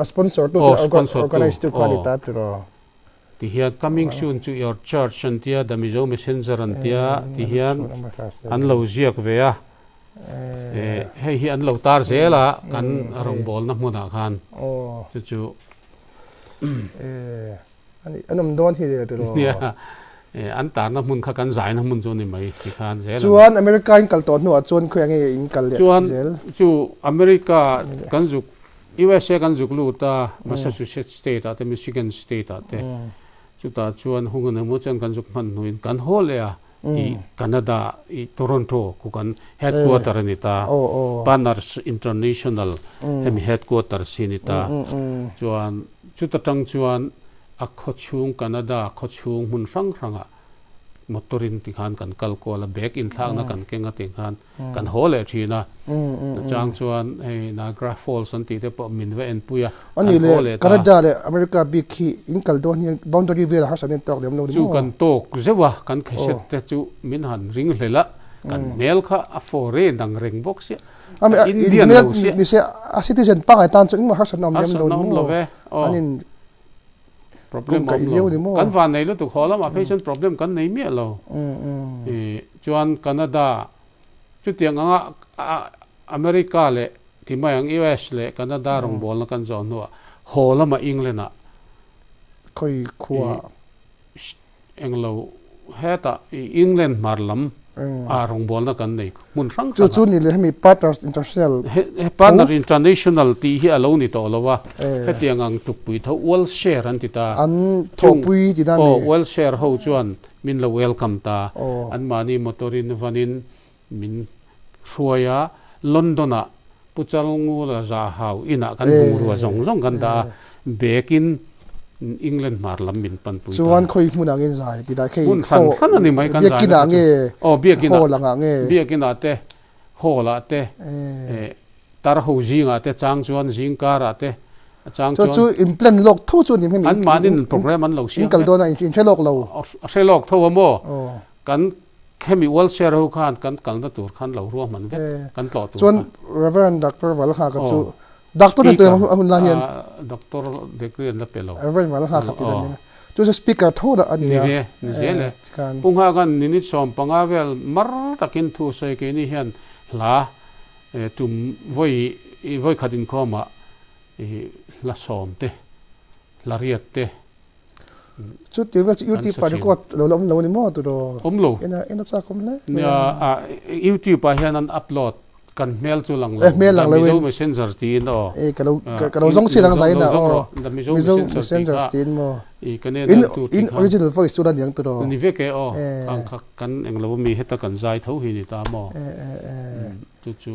a sponsor to organize to quality to
ti hian coming soon to your church and tia the Mizo Messenger and tia ti hian an lo ziak ve a hi an lo tar zela kan rong bol na hmuna khan chu
ani anam don hi de to
an tar na hmun kha kan zai na hmun chu ni mai ti khan zela
chuan America in kal ton no chuan khoyang e in kal le
zel chu America kan zuk USA kan zuk lu ta Massachusetts state ta Michigan state ta te chu ta chuan hungun mo chan kan zuk man nuin kan hole a i Canada i Toronto ku kan headquarter ni ta Partners International hemi headquarter sinita chuan chu ta tang chuan a khochung Canada khochung mun sang ranga motorin ti khan kan kal ko la back in thang na kan kenga ti khan kan hole thina chang chuan Niagara Falls an ti te po min ve en puya
ani le Canada le America big khi in kal don hi boundary vel ha sanen tok dem lo
chu kan tok zewa kan kheset te chu min han ring hlela kan mel kha a fore dang reng box ya
Indian ni se a citizen pa ai tan chu in ha sanom dem lo
ve
anin
problem mo kan van nei lo tu khola ma patient problem kan nei mi lo chuan Canada chu tiang anga America le ti mai ang US le Canada rong bol na kan zon no hola ma England a
khoi khuwa
englo heta England marlam a rong bol na kan nei mun rang
chu ni le mi Partners International
Partners International ti hi alo ni to lowa hetiang ang tukpui tho wall share an ti ta
an thopui ti da ni
wall share ho chuan min lo welcome ta an mani motorin vanin min hruaya Londona puchal ngu la za hau ina kan bungruwa zong kan da bekin England marlam min pan pu
chuan khoi mun angin zai ti da khei
mun khan ani mai kan zai
kina nge
biakina
ho langa nge
biakina te hola te tar ho jinga te chang chuan jingkara te chang
chu implant lok thu chu ni
an manin program an lo sia
in kal dona in chelok lo
selok tho mo kan khemi wall share ho khan kan kalna tur khan lo ruwa man ve kan tlo tu
chuan Reverend Dr. Walha ka chu doctor to amun la hian
doctor degree na pelo
Reverend Walha ka ti dan chu speaker thoda ani ya
ni zele pungha kan ninit som pangavel mar takin thu sei ke ni hian la tum voi khatin khoma la som te lariat te
chút tiếng về YouTube phải có lâu ni mo tụi
lo
ina cha kom ne
nia YouTube a hian an upload kan mail chu lang
mail lang lo
Mizo messenger tin o
ka lo zong sinang zai na
da
Mizo messenger tin mo
I kane
in original voice tu dan yang tu
ni ve ke o ang kan eng lo mi heta kan zai tho hi ni ta mo chu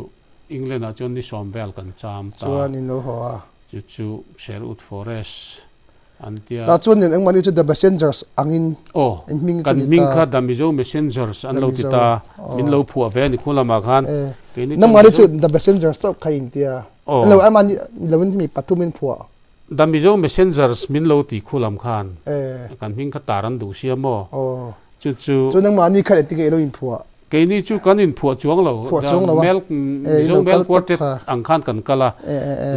England a chon ni somvel kan cham ta
chuan in lo ho a
chu Sherwood Forest antia
ta chuan eng mani chu the messengers angin in ming
kan ming kha da Mizo messengers an lo ti ta min lo phu ve ni khula ma khan
nam mani chu the messengers to khai in tia lo ai mani lo mi patumin phu
da Mizo messengers min lo ti khulam khan kan ming kha taran du sia mo chu
nang mani kha ti ke lo in phu
ke ni chu kan in phu chuang lo mel Mizo mel quartet ang khan kan kala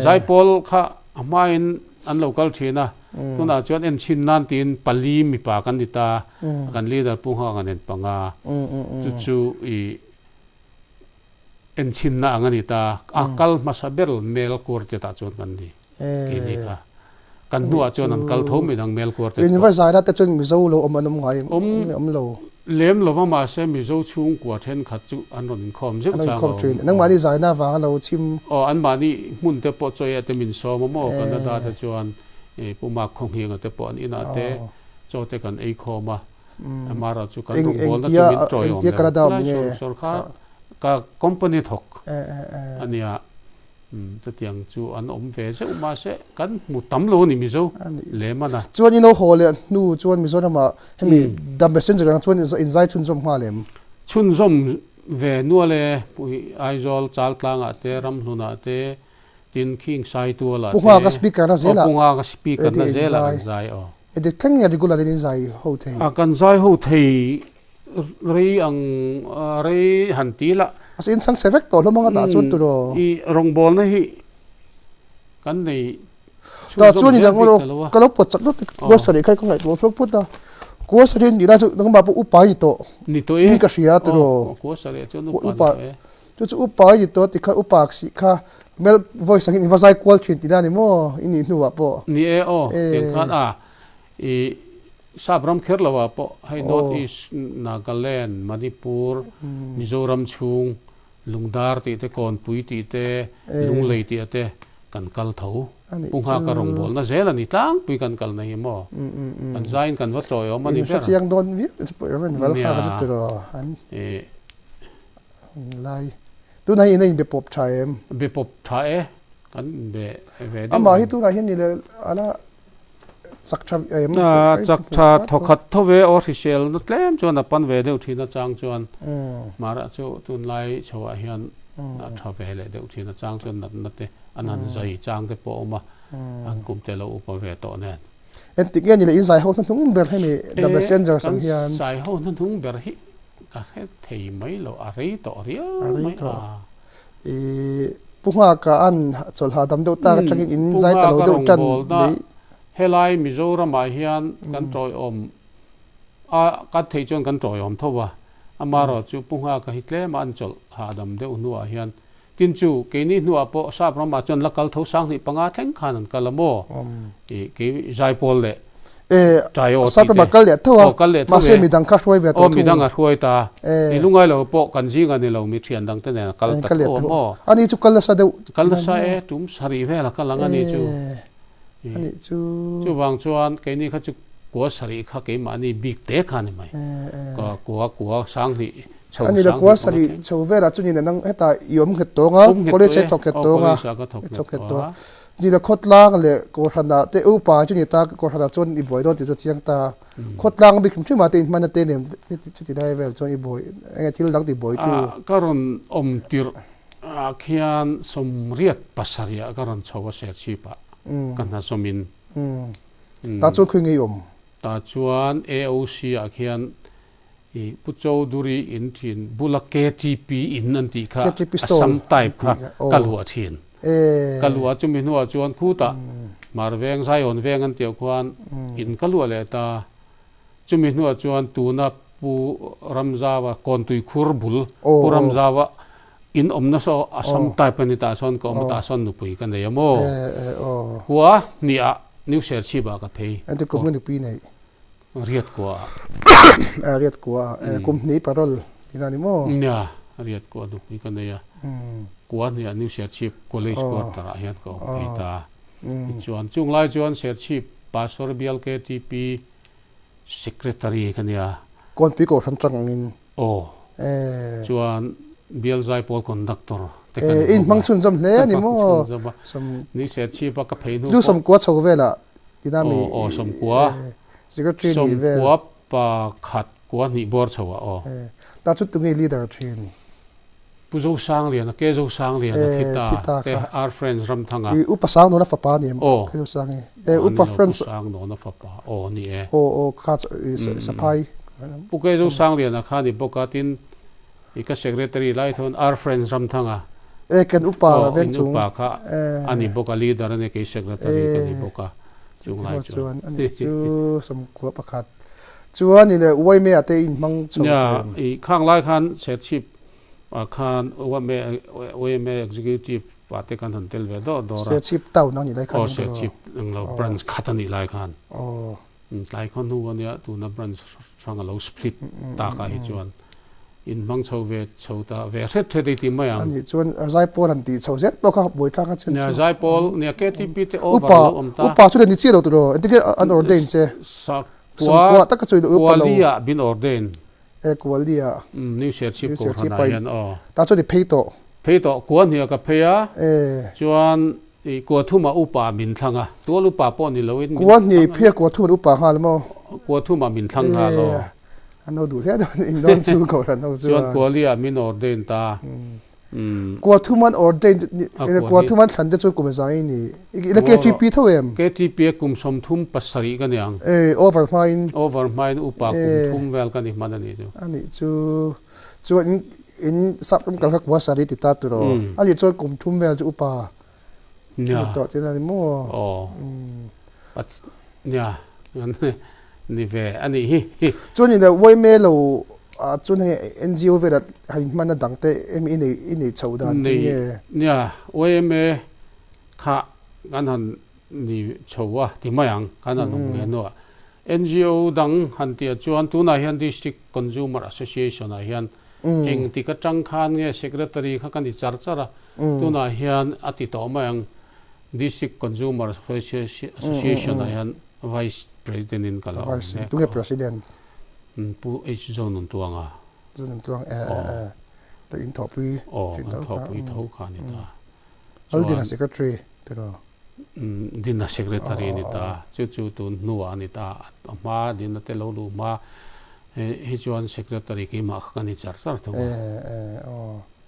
zai pol kha amain an local thina tuna chuan en chin nan tin pali mi pa kan dita kan leader pu ha kan en panga chu I en chin na angani ta akal masabel mel quartet ta chuan kan ni ke ni ka kan nuwa chuan an kal thom mi dang mel quartet
in va zai na ta chuan Mizo lo omanum ngai lo
lem lo ma se Mizo chung kwa then khat chu an ron khom je cha
nang mani zai na wa lo chim
an mani mun te po choi ate min so mo kan da ta chuan puma khong hiang ate po an ina te chote kan ei khoma amara chu kan ru bol na chu min choi om sor kha ka company thok ania tiang chu an om ve se uma se kan mu tam lo ni Mizo le mana
chuan ino hole nu chuan Mizo na ma hemi the messenger kan chuan in zai chun zom ma lem
chun zom ve nu le pui aizol chal tlang ate ram hluna te tin king sai tu la
punga ka speaker na zela
punga ka speaker na zela zai o
ede theng ya regular in zai ho thei
kan zai ho thei rei ang rei hanti la
as in sang sevek to lo manga ta chuan tu ro
I rong bol na hi kan nei
ta chuan ni dang ro ka lo pot chak lo go sari khai ko ngai to chok put da ko sari ni da chu dang ba pu upai to
ni to
in ka ria tu ro
ko sari chu nu
upa chu upai to ti kha upak si kha mel voice angin va zai kwal thin ti da ni mo ini nuwa po
ni ten khan I sabram kherlawa po hai north east Nagaland Manipur Mizoram chung lungdar ti te konpui ti te lunglei ti te kan kal tho pungha ka rong bol na zela ni tang pui kan kal nei mo kan zain kan wa choi o mani
fa chiang don vi ren val kha ka tu ro an lai tu nai nei be pop thaem
be pop thae kan be ve
ama hi tu na hin ni le ala chakcha
chakcha thokhat thove official no tlem chuan apan ve deuh thina chang chuan mara chu tun lai chawa hian a thave le deuh thina chang chuan na te anan zai chang te po ma an kum te lo upa ve to nen
en ti nge ni le in zai ho thung ber he mi the messenger sam hian
zai ho thung ber hi ka he thei mai lo a rei to ria mai
punga ka an chol ha dam deuh ta tangin in zai ta lo deuh tan
helai Mizoram a hian kan troi om ka thei chuan kan troi om thowa amaro chu punga ka hitle ma an chol ha dam de unu a hian tin chu ke ni nu apo sa brama chon lakal tho sang ni panga theng khan an kalamo ke jaipol le
sa brama kal le thowa ma se mi dang kha hroi ve to
mi dang a hroi ta ni lungai lo po kan jinga ni lo mi thian dang te ne kal ta mo
ani chu kal sa de
kal sa tum sari ve la kalanga ni chu
ani chu
wang chuan ke ni kha chu ko sari kha ke ma ni big te kha ni mai ko sang ni
ani da ko sari chhovera chu ni nang heta yom khet to nga kole che thok khet to nga thok khet to ni da khotlang le ko thana te upa chu ni ta ko thana chon I boy don ti chu chiang ta khotlang bi khim chu ma te man te nem chu ti dai vel chon I boy anga thil dang ti boy tu
karon om tir khian somriat pasaria karon chowa se chi pa kan na somin
ta chu khui ngi
ta chuan AOC a khian I puchou duri in thin bula KTP in an ti kha some type kha kalwa thin kalwa chu mi nuwa chuan khuta mar veng sai on veng an tiu khuan in kalwa le ta chu mi nuwa chuan tuna pu ramzawa kon tui khur bul pu ramzawa in omna so asam type ni ta son ko ta son nu pui kan ya mo kwa ni a new share chi ba ka thei
anh tôi cũng được pi này
riat kwa
riết của company parol thì là mo
nya riat kwa du ni kan ya kwa ni new share chi college ko ta hian ko ta chuan chung lai chuan share chi pastor bial ke tp secretary kan ya
con pi ko thằng trăng in
chuan bial zai pol conductor
in mang chun zam le ni mo som
ni share chi ba ka phei nu
du som kwa chho ve la ina mi
som kwa
secretary
som
ni ve
kwa pa khat kwa ni bor chawa
ta chu tu ngi leader thin
pu zo sang lian ke zo sang lian thita te our friends ram thanga
i upa sang no na fa pa ni ke zo sang upa friends
sang no na fa pa ni
kha sa pai
pu ke zo sang lian kha ni bokatin i ka secretary lai thon our friends ram thanga
kan upa ven chung
upa kha ani boka leader ne ke secretary ka ni boka chung lai
chuan ani chu som ko pakhat chuan ni le wai me ate in mang chu
i khang lai khan set chip khan wa me executive pate kan han tel ve do ra
set chip tau na ni lai khan
set chip nglo branch khatani lai khan lai khan hu ania tu na branch sang lo split ta ka hi chuan in mang chho ve chhota ve het the ti mai ang
ani chuan zai pol an ti chho zet to kha boi tha ka chen
nya zai pol ne ke ti pi te
upa upa chu ni chi lo tu ro entike an ordain che
sa
kwa ta ka chu upa lo
qualia bin ordain
qualia
new share chip ko hana hian
ta chu di phei to
kuan hi ka pheya chuan i ko thuma upa min thanga to upa po ni loin
kuan ni phe ko thuma upa ha mo
ko thuma min thang ha lo
ano du le in don chu ko ran no
chuan qualia min ordain ta
ko thuman ordain ko thuman than de chu ko mai ni ile ke gp thoem
ktp kum som thum pasari ka niang overmine upa kum thum vel ka ni manani chu
ani chu in sap rum kal kwa sari ti ta tu ro ali chu kum thum vel chu upa
nya
to te na mo
but nya ni ve ani hi
chu ni da wai me lo chu ne ngo ve da hai man na dang te em in chau da
ni nya wai me kha gan han ni chowa ti mayang kan an nge no ngo dang han ti chuan tu na hian district consumer association a hian eng ti ka tang khan nge secretary kha kan ni char chara tu na hian ati to mayang district consumer association a hian vice president in kala
tu nge president
pu h zone tuanga
ta in thopi
thopi tho khan ni ta
aldina secretary tero
dinna secretary ni ta chu tu nuwa ni ta ma dinna te lo lu ma he chuan secretary ki ma khani char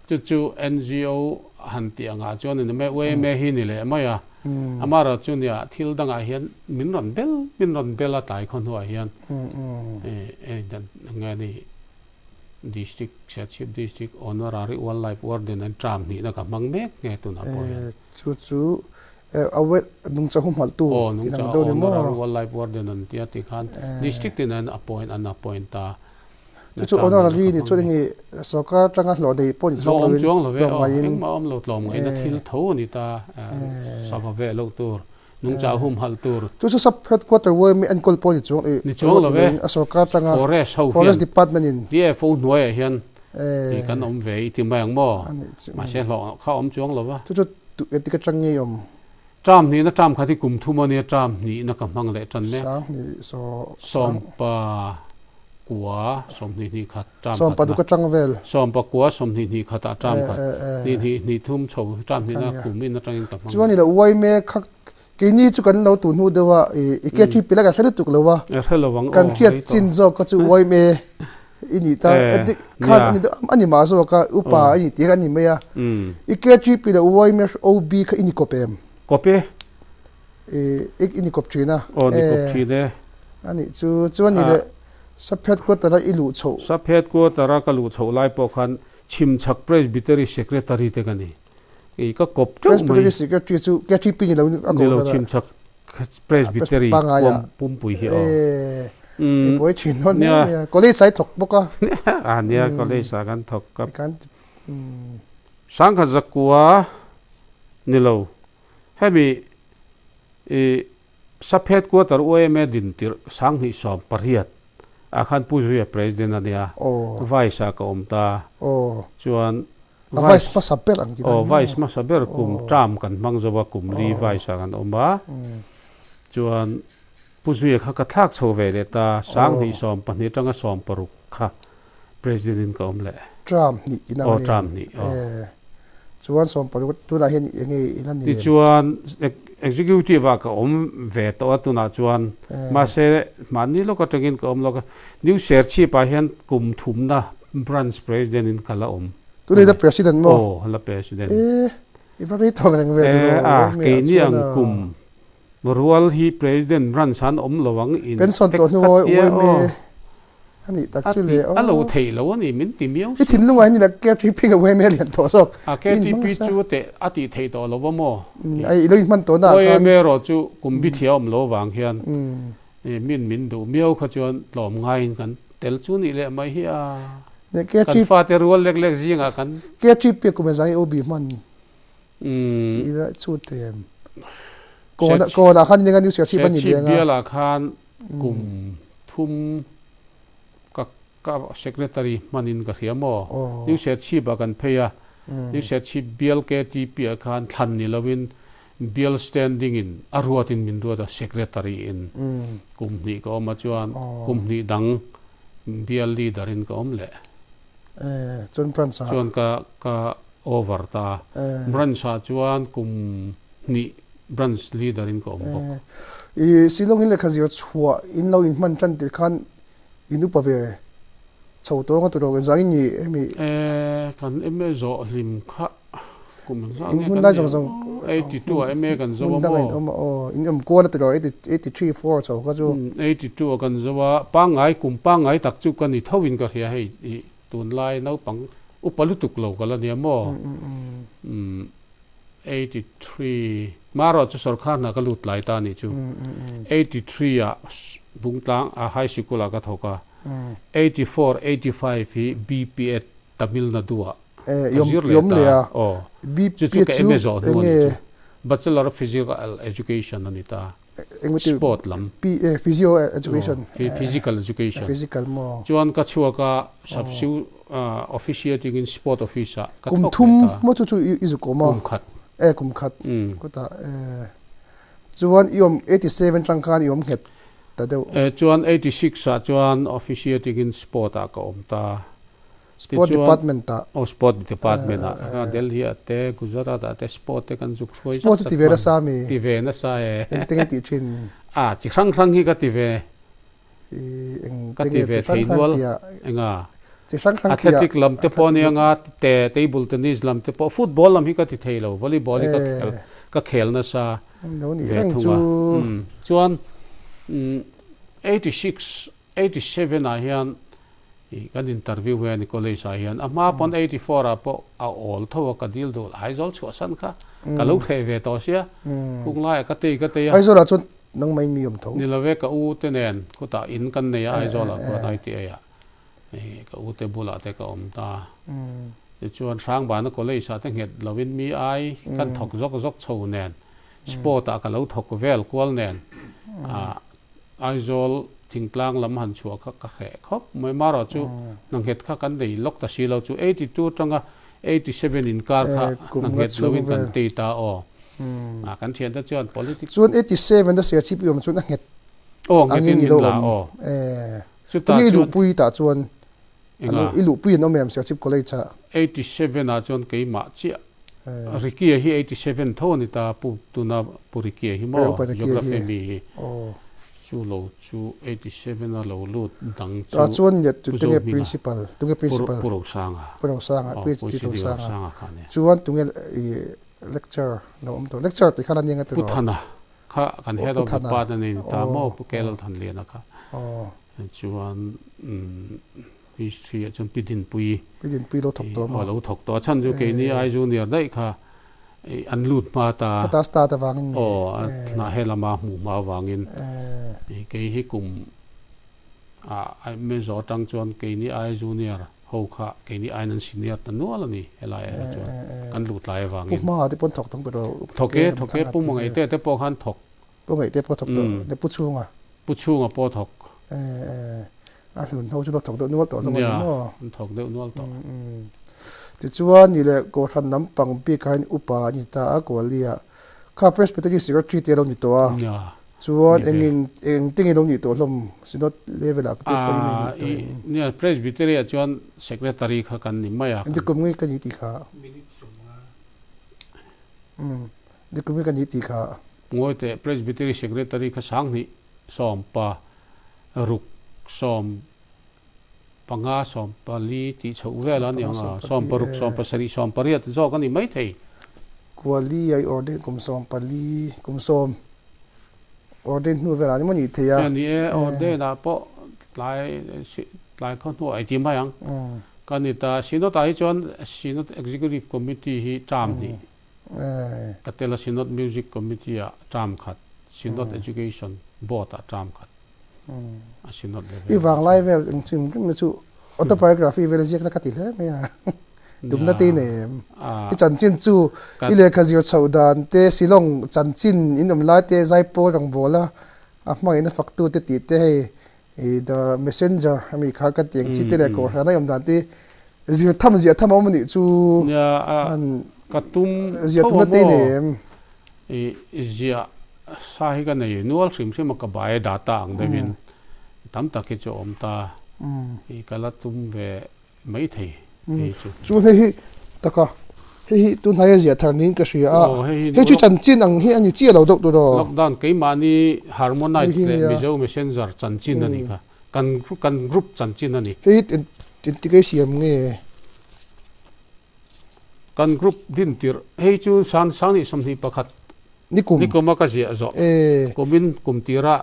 to chu ngo han ti anga chuan ni me we me hi ni le ma ya amara chunia thil danga hian min ron bel a tai khon huwa hian dan ngani district chief district honorary wildlife warden and tram ni na ka mangmek nge tu na po
chu awet nung chahum hal tu
tinang do ni mo wildlife warden an tia ti khan district tin an appoint ta
chu honorary ni chu ni soka tanga hlo dei pon
chuang lo ve ma om lo tlom ngai na thil tho ni ta sa ve lo tur nung cha hum hal tur
chu sub headquarter we mi an kol pon
ni chuang lo ve
soka tanga
forest
department in
dfo noi hian ti kan om ve ti mang mo ma se lo kha om chuang lo wa
chu ti ka changi om
tram ni na tram khati kum thu mo ni tram ni na ka mang le chan ne
ni
som pa kwa som ni khat tram
som pa du ka changvel
som pa kwa som ni khata tram khat ni thum chho tram ni na kum in na tang in ka mang
chuan ni la uai me khak ke ni chu kan lo tu nu dewa e ke thi pila ka thale tuk lowa kan khiat chin zo ka chu uai me ini ta khan ani ma zo ka upa ani ti kan ni me ya e ke thi pila uai me ob ka ini kopem
kope
ini kop china
ni kop chine
ani chuan ni le saphet ko tara ilu chho
saphet ko tara ka lu chho lai po khan chim chak presbytery secretary te kani e ka kop chho
presbytery secretary chu ke thi pin
lo chim chak presbytery pum pui hi
boy chin non ne college sai thok boka
ania college sa kan thok ka kan sang kha zakwa nilo hemi saphet quarter OMA din tir sang hi som pariat akhan puzria president ania
oh
vice ka omta
oh
chuan
vice pa sapel ang kita
vice ma saber kum tram kan mangzawa kum li vice kan oma chuan puzria kha ka thak chove le ta sang hi som pani tanga som paruk kha president ka omle
Trump ni ina
Trump ni
chuan som paru tu la hen nge ina ni
ti chuan executive ka om ve to atuna chuan ma se mani lo ka tagin ka om lo ka new share chi pa hian kum thum na branch president in kala om
tu le da president mo
la president
ifa be thong reng ve tu
ke ni ang kum rual hi president branch han om lowang in
pension to no oi me ani tak chu le
alo thei lo ani min ti miao
i thin lu ai ni la ke tri ping away me lian to sok
ke ti pi chu te ati thei to lo mo
ai lo man to na
kan me ro chu kum bi thiam lo wang hian min du miao kha chuan lom ngai kan tel chu ni le mai hi a
ne ke tri
fa te rual lek lek jinga kan
ke tri pe ku me zai obi man i da chu te ko na khan ni nga ni sia chi ban ni le nga
la khan kum thum ka secretary manin ka hiamo new set chi ba kan pheya new set chi bial ke ti pi khan than ni lovin bial standing in arwatin min ro da secretary in kumni ko ma chuan kumni dang bial leader in ko omle
chon pransa
chuan ka over ta branch sa chuan kum ni branch leader in ko om
i silong in le khazio chua in lo in man tan tir khan inu pa ve chau to nga tu ro zang ni emi
kan eme zo lim kha kum za
in lai zong zong
82 eme kan zo
mo in ko la tu ro 83 4 chau ka ju
82 kan zo wa pa ngai kum pa ngai tak chu kan ni thawin ka hia hei tun lai no pang upalutuk lo kala ni mo 83 maro chu sarkar na ka lut lai ta ni chu 83 a bungtang a high school ka thoka 84 85 hi BPA Tamil Nadu
yom le a
BPA chu Bachelor of Physical Education anita sport lam
physio education
physical education
physical mo
chuan ka chua ka subsiu officiating in sport officer ka
kum thum mo chu izu ko ma kum khat ko ta chuan iom 87 tang khan iom het ta de
chuan 86 sa chuan officiating in sport a ka om ta
sport department ta
sport department a Delhi ate Gujarat ate sport te kan juk khoi
sport ti vera sa mi
ti ve na sa
teng ti chin
chi khang khang hi ka ti ve ka ti ve thei dual enga
chi khang khang
athletic lam te pon anga te table tennis lam te po football lam hi ka ti thei lo volleyball ka khel na sa
no ni
ve thunga chuan 86 87 a hian kan interview we ni college a hian ama pon 84 a po a all tho ka dil do ai zol chu san kha ka lo the ve to sia kung lai ka te
ai zol a chun nang mai mi yom tho
ni love ka u te nen ko ta in kan ne ai zol a ko nai te ya ka u te bula te ka om ta chuan sang ba na college sa te het lovin mi ai kan thok zok chho nen sport a ka lo thok vel kwal nen ai zol thingtlang lam han chua kha ka khe khop mai maro chu nang het kha kan dei lok ta silo chu 82 tanga 87 in kar kha nang het lovin kan te ta o kan thian ta chuan politics
chuan 87 da sia chip yom chu na het
ngin ni la chu ta
ni lu pui ta chuan ilu pui no mem sia chip college cha
87 a chuan ke ma chi rikia hi 87 thoni ta pu tuna purikia hi mo geography mi chu lo chu 87 a lo lut dang chu
ta chuan net tu te principal
puro sanga
PhD to sanga chuan tu lecture no to lecture ti khala ninga tu
puthana kha kan head of department ni ta mo kel than le na kha chuan history chun pidin pui
lo thok to
lo thok to chan ju ke ni ai junior dai kha an lut ma ta
sta ta wangin
na helama mu ma wangin ke hi kum ai me zo tang chuan ke ni ai junior ho kha ke ni ai nan senior ta nual ani helai chuan kan lut lai wangin
ma ti pon thok tong pero
thoke pu mong ai te po khan thok
พวกไอ้เต็บก็ถกตัวเด็บปุ๊ช่วงอ่ะ
ปุชูงปอถก
หลุนเขาจะถกตัวนู้นตัวสมัยนั้นเนาะ
ถกเดือดนวลต่อ
ติดชวนนี่แหละก็ทันน้ำปังปีกให้อุปาณิตาก็เลียข้า Presbyterian Secretary เตะลงอยู่ตัวชวนเองติ้งลงอยู่ตัวลมสินดเลเวลก็ติดไปนี่
เนี่ย Presbyterian จวน Secretary เขากันนี่ไม่อยาก
เด็กก็ไม่กันยี่ตีขาเด็กก็ไม่กันยี่ตีขาง
วยแต่ Presbyterian Secretary เขาสั่งนี่สอมปารุกสอมปังอาสอมปาลีที่ชาวเวลาเนี่ยสอมปารุกสอมปาสรีสอมปาเรียตจอกันนี่ไม่ใช่
กวลีไอออเดนกุมสอมปาลีกุมสอมออเดนนู่นเวลานี่มันอยู่ที่อ่ะ
นี่ออเดนนะเพราะหลายคนตัวไอทีมยังกันนี่ตาสินดตาจวนสินด Executive Committee ที่จามนี่กัตเตลสินด Music Committee อ่ะจามขัดสินด Education Board อ่ะจามขัดสินด
อีวางไลฟ์เวลจริงๆมันชู autobiography เวลาเรียกนักติดเลยไหมอ่ะดุมนาตีเนี่ยอีจันจินจูอีเล็กขจิตชาวดานเตสิลงจันจินอินอมไลท์เตใจโปรังโบล่ะมาอินฟักตูเตติเตให้the messenger มีข้ากันเตียงที่เตเล็กก็ร้านยมดานที่จิตทำเอามันนี่จู
กัตุม
จิตตุมนาตีเนี่ย
จิตสาเหตุกันเนี่ยนัวสิ่งที่มันก็บายดาต้าอังเดวินตั้มตะกิจอมตาอีกละตุมเวไม่เท
จูเฮ้ยตะกะเฮ้ยตุนไฮเซียทางนี้ก็เสียอ่ะเฮ้ยจูจันจินอังเฮ้ยอันนี้เจี๊ยเราดกตัวดอ
ล็อกดาวน์กี่มานี่ฮาร์โมไนซ์เลยมิโจ้เมสเซนเจอร์จันจินนั่นนี่ค่ะกันกรุ๊ปจันจินนั่นนี่
เฮ้ยติดที่เสียมเงี้ย
กันกรุ๊ปดินตีร์เฮ้ยจูสันนี่สมธิประคัด
นิคุม
มาก็เสียจ่อกุมินกุมตีระ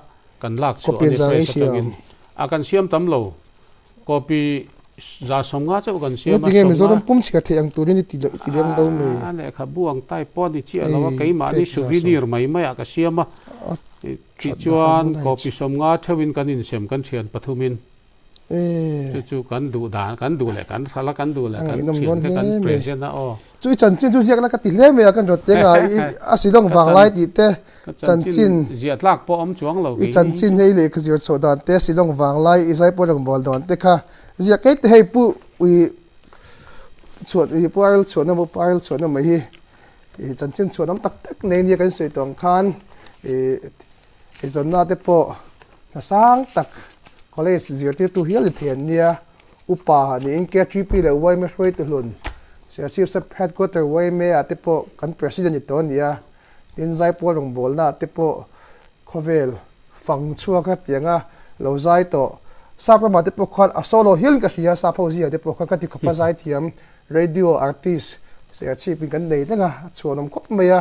กันลากส่วนนี้ไปสักกินอากันเสียมตำโลก็ปีจะสมงาจะกันเสียม
มาสมงาปุ่มสิกเทียงตัวนี้ติดเลี้ยงเราเลย
อันนี้ขับบ่วงใต้ป้อนที่เชี่ยเราว่าไก่มานี่สูวินีร์ไม่อากันเสียมาจิจวนก็ปีสมงาเทวินกันอินเสียมกันเชียนปฐุมินจู่กันดูด่ากันดูแหละกันทะเลาะกันดูแหละกันเชียนกันเปลี่ยนนะอ๋อ
จู่จันจินจู่เสียกันก็ติดเล่มเลยกันรถเต็งอ่ะอาศัยต้องวางไล่ติดเต้จันจิน
เสียลากป้อมจ้วงเรา
จันจินให้เลยคือจะโซดานเต้สิต้องวางไล่อีไซปอดังบอลดอนเต้ค่ะเสียกันให้ผู้ส่วนผู้อาร์ส่วนนั้นผู้อาร์ส่วนนั้นไม่ฮีจันจินส่วนนั้นตักในนี้กันสวยตรงคันส่วนนั้นเต้ปอน่าสร้างตักก็เลยเสียที่ตัวเฮียลิเทียนเนี่ยอุปาเนี่ยอิงเกตทริปเลยไว้ไม่ช่วยตัวหลุนเสียชีพสับเฮดก็ตัวไว้ไม่อาติปอกันประธานอยู่ตัวเนี่ยอินไซปอลงบอลน่ะติปอคอเวลฟังชัวกันอย่างอ่ะเราใจตัวทราบประมาณติปอคนอโซโลฮิลกับเฮียทราบพอสิติปอคนกันที่ขบใจเทียมเรดิโออาร์ติสเสียชีพเป็นกันเลยนะชวนน้องก็ไม่อะ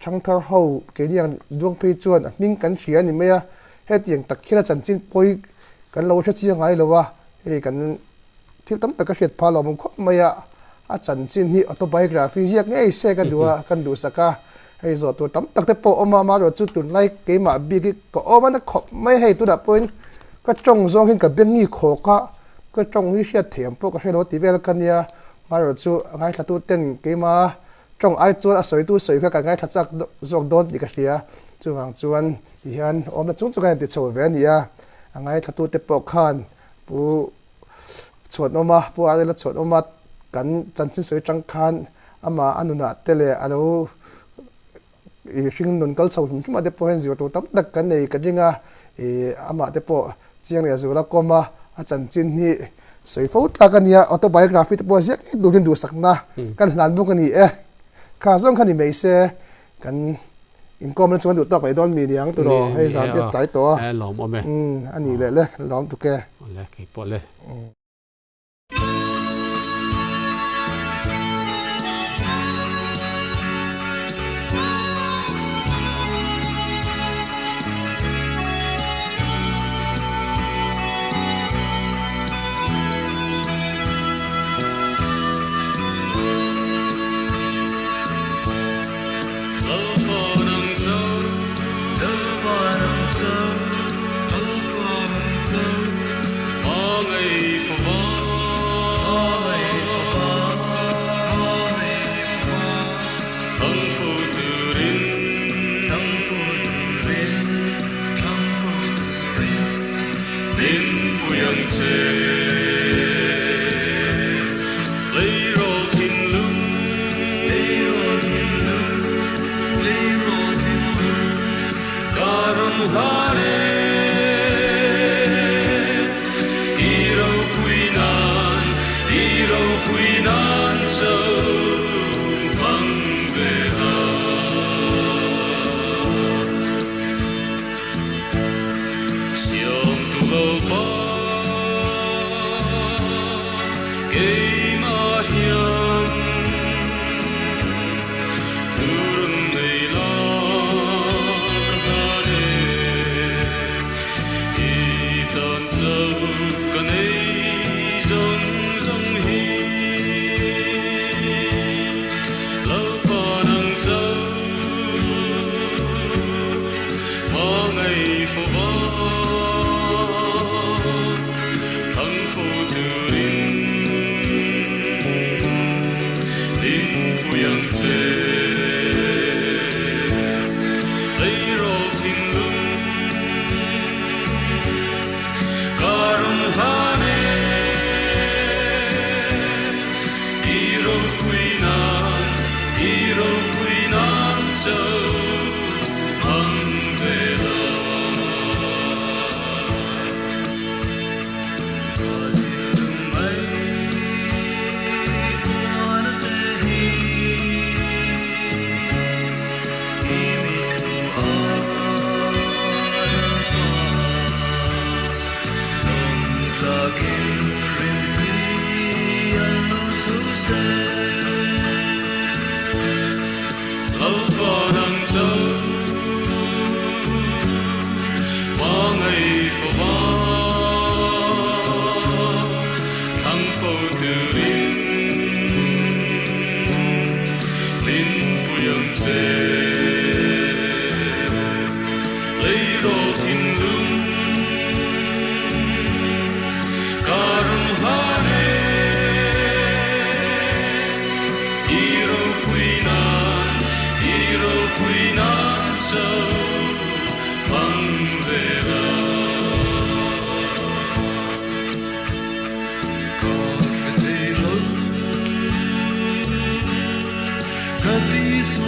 ช่างเท่าเขาเกี่ยงดวงเพจวนมิ่งกันเชียนี่ไม่อะเฮ็ดอย่างตักขี้ละจันจินปอยกันเราชัดเจนไงเลยว่ากันที่ตั้งแต่ก็เขียนพาเรามันก็ไม่อะอาจารย์จินที่ออโตไบโอกราฟีเรียกไงเสกันดูสักการให้สอดตัวตั้งแต่พอมาเราจุดตุนไล่เกมาบีก็มันขบไม่ให้ตัวดับปืนก็จ้องซองเห็นกับเบี้ยนี่โขก็จ้องที่เสียเถียมพวกก็ให้รถตีเวลกันเนี่ยมาเราจุไงถ้าตัวเต้นเกมาจ้องไอ้ตัวสวยตัวสวยเพื่อกันไงถ้าจักซองโดนดีก็เสียจวนที่ฮันมันจุดกันติดโซเวียนี่ไงถ้าตัวเตปอกขันผู้ชดออกมาผู้อะไรละชดออกมากันจันทร์สวยจังขันอามาอนุนาเตเลอนุชิงนุนกัลสาวที่มาเตปอเห็นสิว่าตัวตั้งแต่กันในกันยังอามาเตปอเจียงเนี่ยสิว่าก็มาอาจารย์จินนี่สวยฟูตากันเนี่ยออโตไบโอกราฟีเตปอเสียดูสักนะกันหลานพวกกันนี่ข้าส่งกันนี่ไม่เสียกันอินก็มันชวนดูต่อไปโดนมีเดียงตัวเราให้สารเจ็ดใจตัว
หลอมเอาไหม
อันนี้เลยหลอมตุกแก
เลยกี่ปอเลย
These